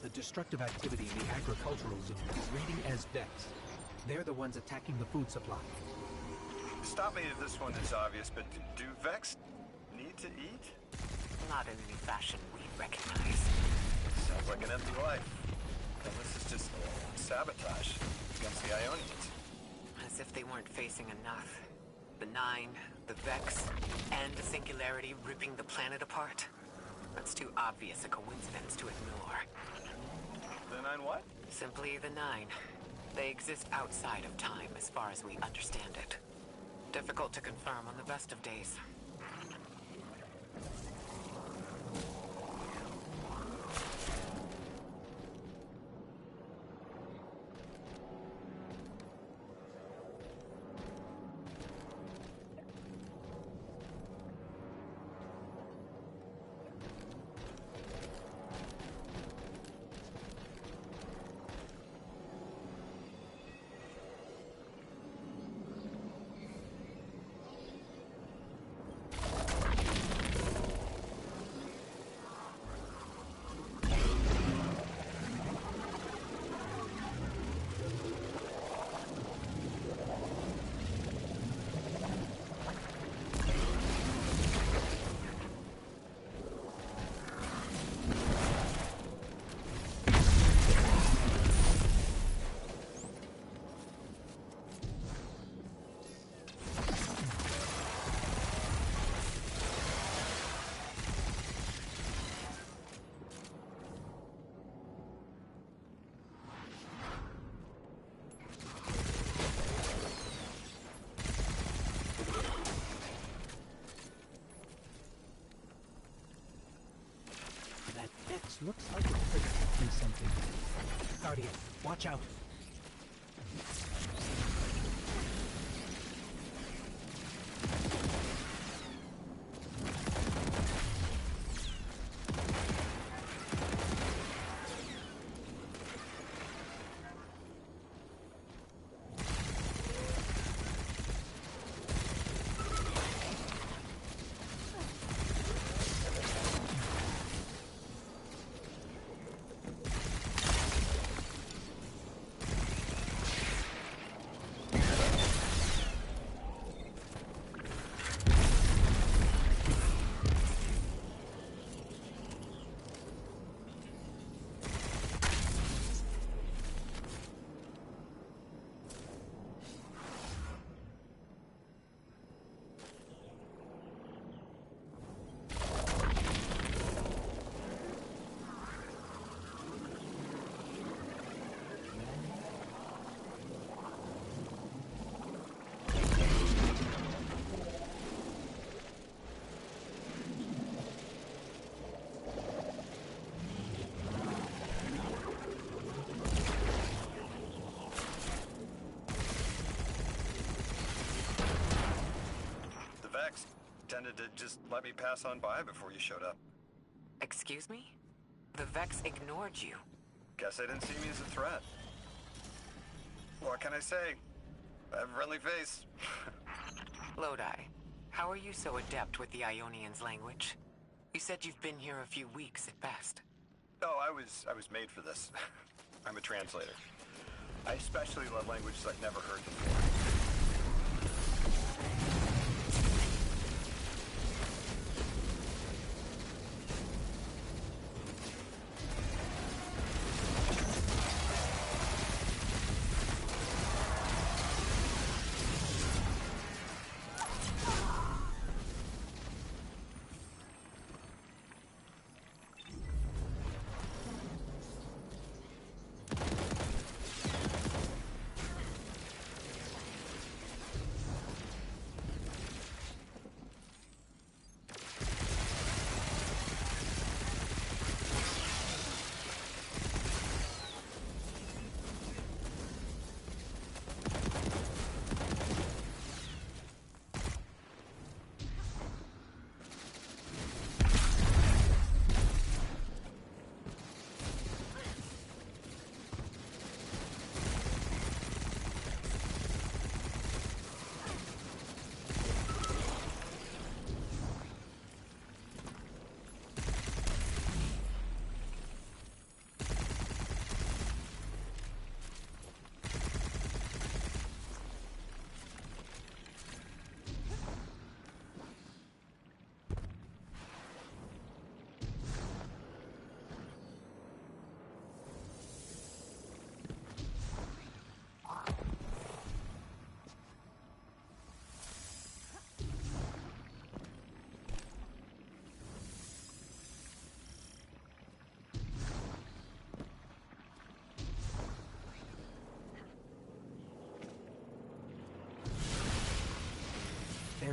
the destructive activity in the agricultural zone is reading as Vex. They're the ones attacking the food supply. Stop me if this one is obvious, but do Vex need to eat? Not in any fashion we recognize. Sounds like an empty life. And this is just sabotage against the Ionians. As if they weren't facing enough. The Nine, the Vex, and the Singularity ripping the planet apart. That's too obvious a coincidence to ignore. The Nine what? Simply the Nine. They exist outside of time as far as we understand it. Difficult to confirm on the best of days. Looks like it's protecting something. Guardian, watch out. Tended to just let me pass on by before you showed up. Excuse me? The Vex ignored you. Guess I didn't see me as a threat. What can I say? I have a friendly face. Lodi, how are you so adept with the Ionians' language? You said you've been here a few weeks at best. Oh, I was made for this. I'm a translator. I especially love languages I've never heard before.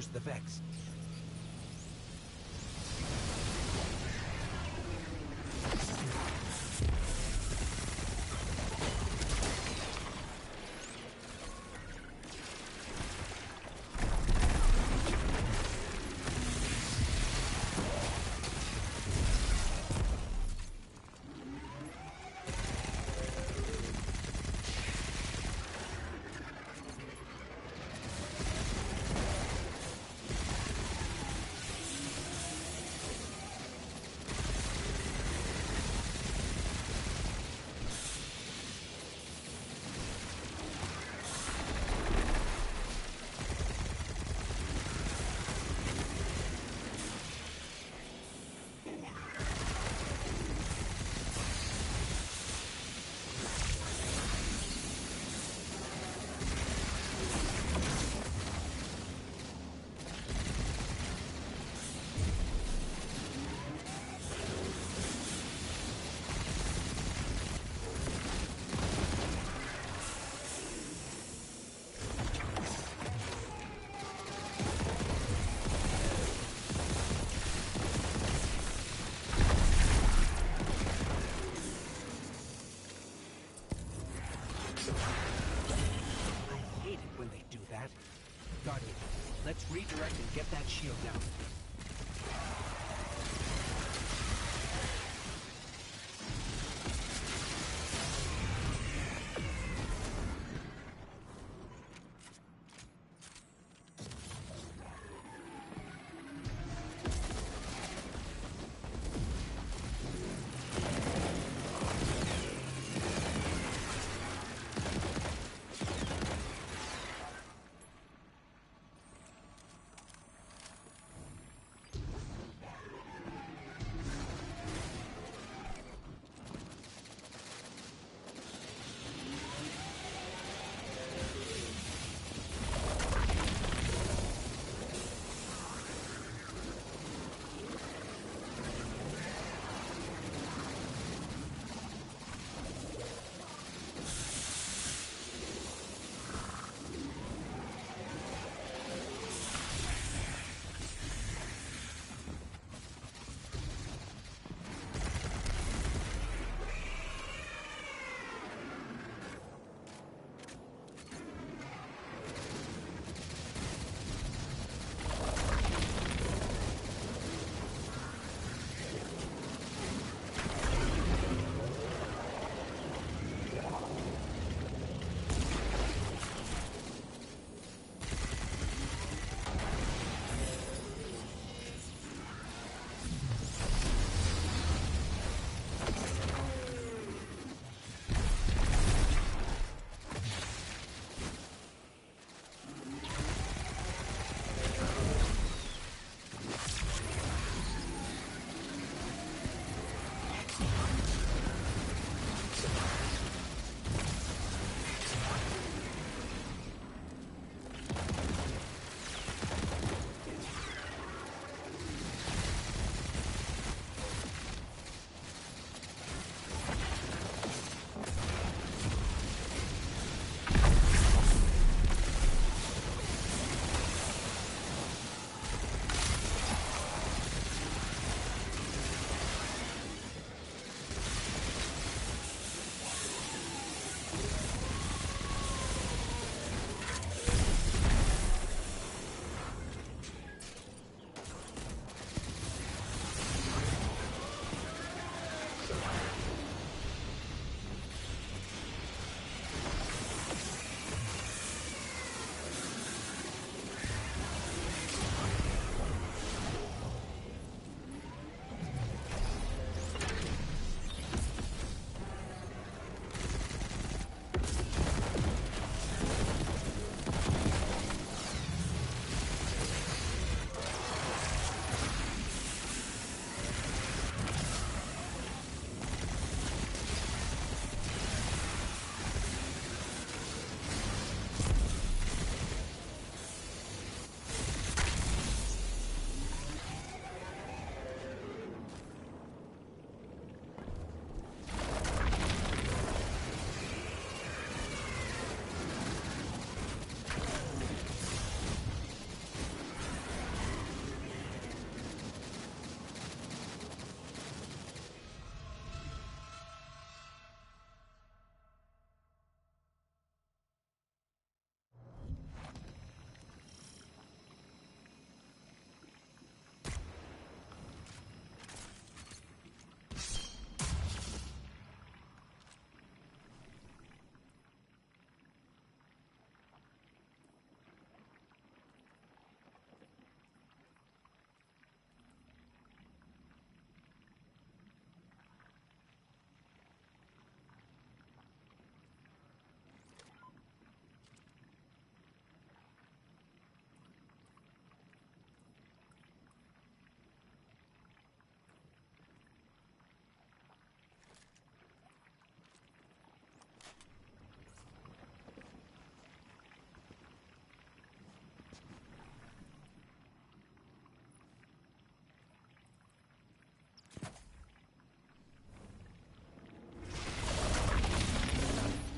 reinforce the Vex. Guardian, let's redirect and get that shield down.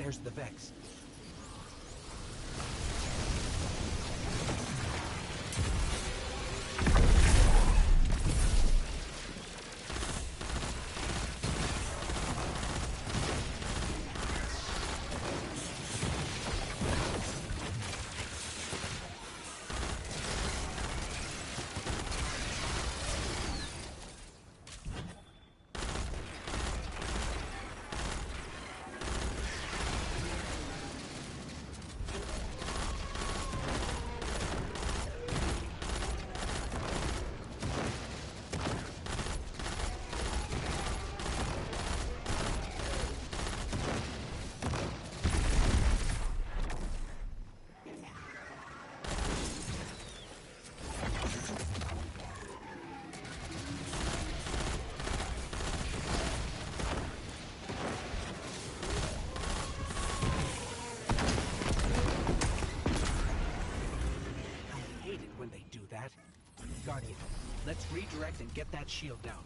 There's the Vex. Guardian, let's redirect and get that shield down.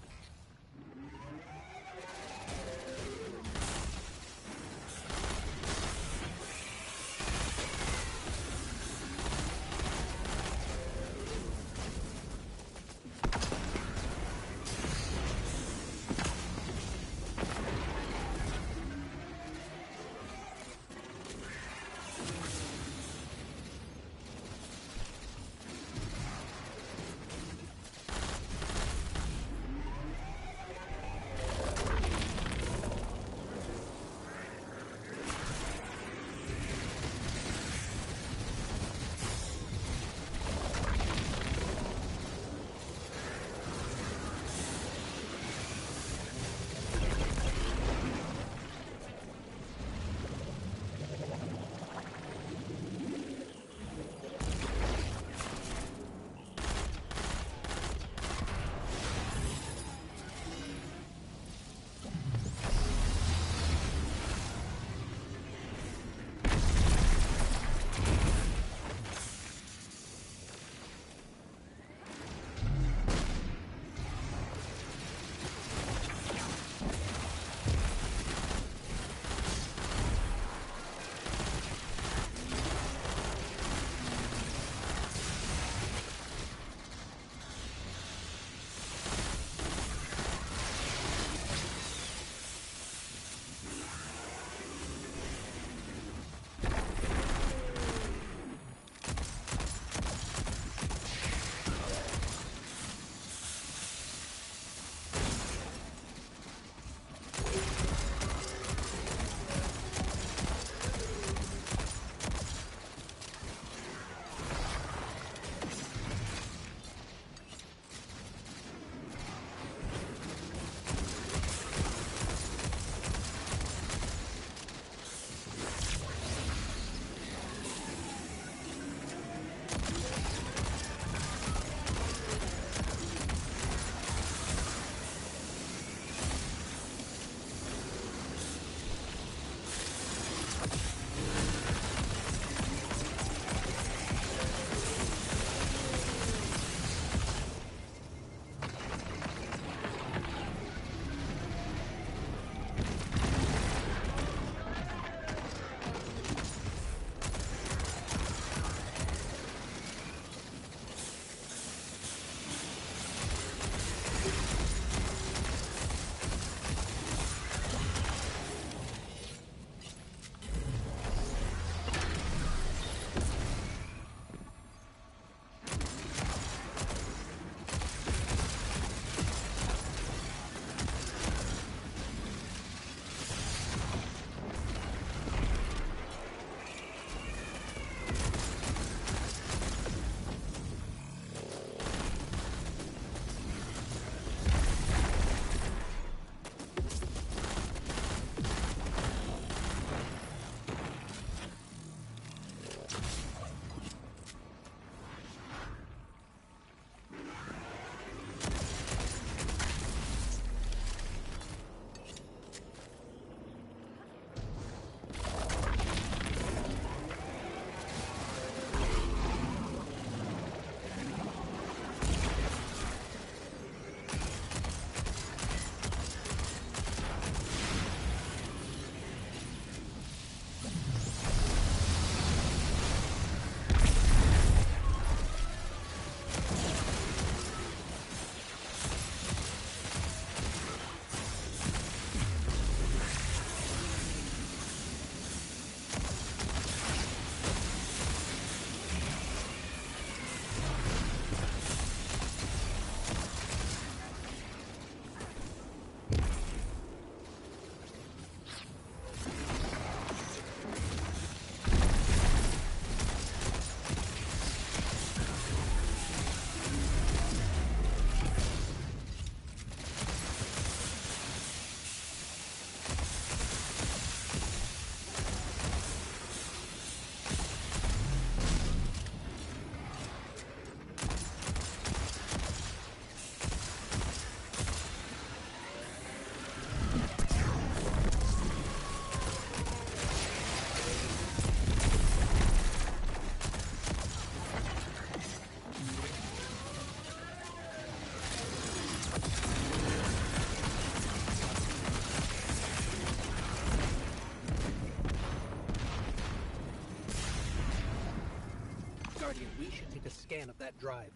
a scan of that drive.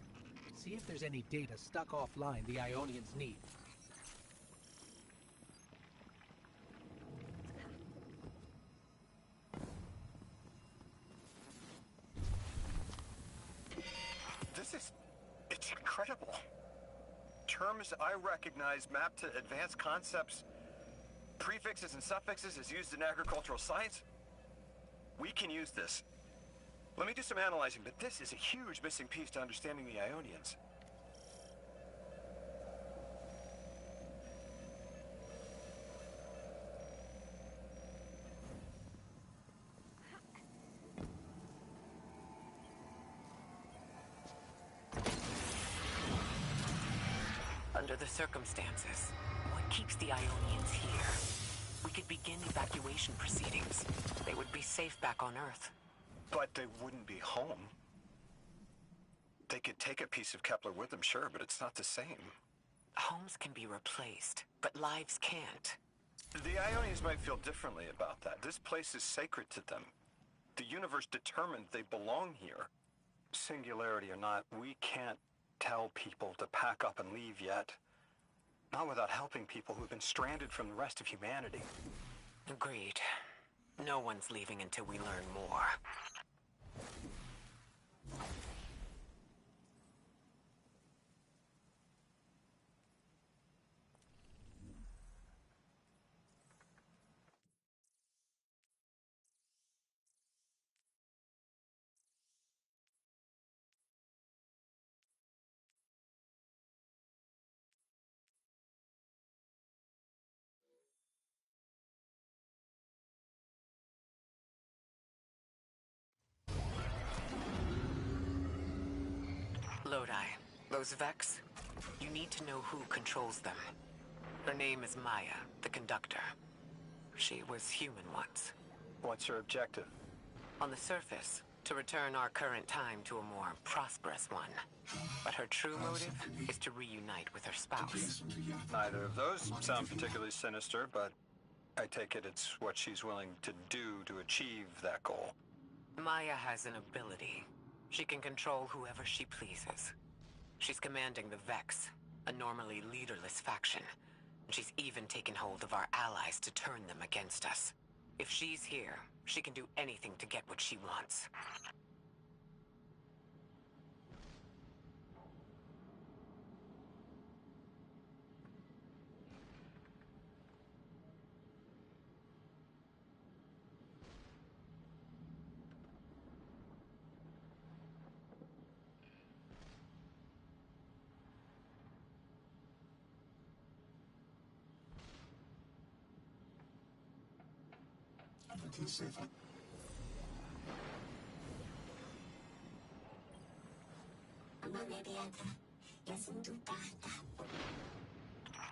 See if there's any data stuck offline the Ionians need. It's incredible. Terms I recognize mapped to advanced concepts, prefixes and suffixes as used in agricultural science. We can use this. Let me do some analyzing, but this is a huge missing piece to understanding the Ionians. Under the circumstances, what keeps the Ionians here? We could begin evacuation proceedings. They would be safe back on Earth. But they wouldn't be home. They could take a piece of Kepler with them, sure, but it's not the same. Homes can be replaced, but lives can't. The Ionians might feel differently about that. This place is sacred to them. The universe determined they belong here. Singularity or not, we can't tell people to pack up and leave yet. Not without helping people who've been stranded from the rest of humanity. Agreed. No one's leaving until we learn more. Lodi, those Vex, you need to know who controls them. Her name is Maya, the conductor. She was human once. What's her objective? On the surface, to return our current time to a more prosperous one. But her true motive is to reunite with her spouse. Neither of those sound particularly sinister, but I take it it's what she's willing to do to achieve that goal. Maya has an ability. She can control whoever she pleases. She's commanding the Vex, a normally leaderless faction. She's even taken hold of our allies to turn them against us. If she's here, she can do anything to get what she wants.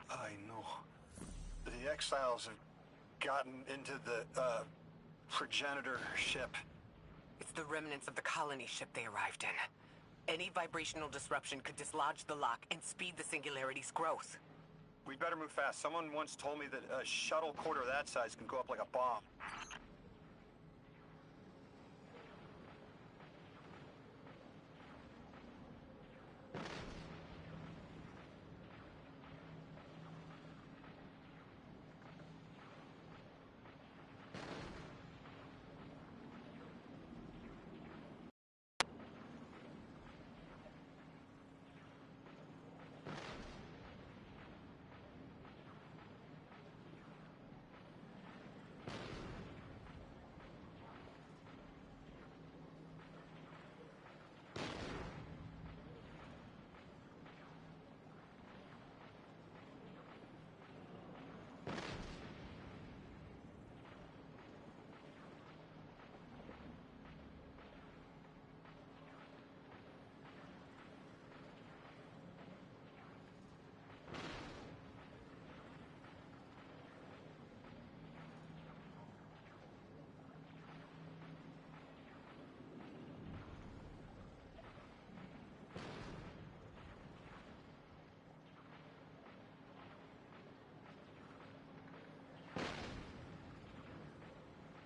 I know. The exiles have gotten into the, progenitor ship. It's the remnants of the colony ship they arrived in. Any vibrational disruption could dislodge the lock and speed the Singularity's growth. We'd better move fast. Someone once told me that a shuttle quarter that size can go up like a bomb.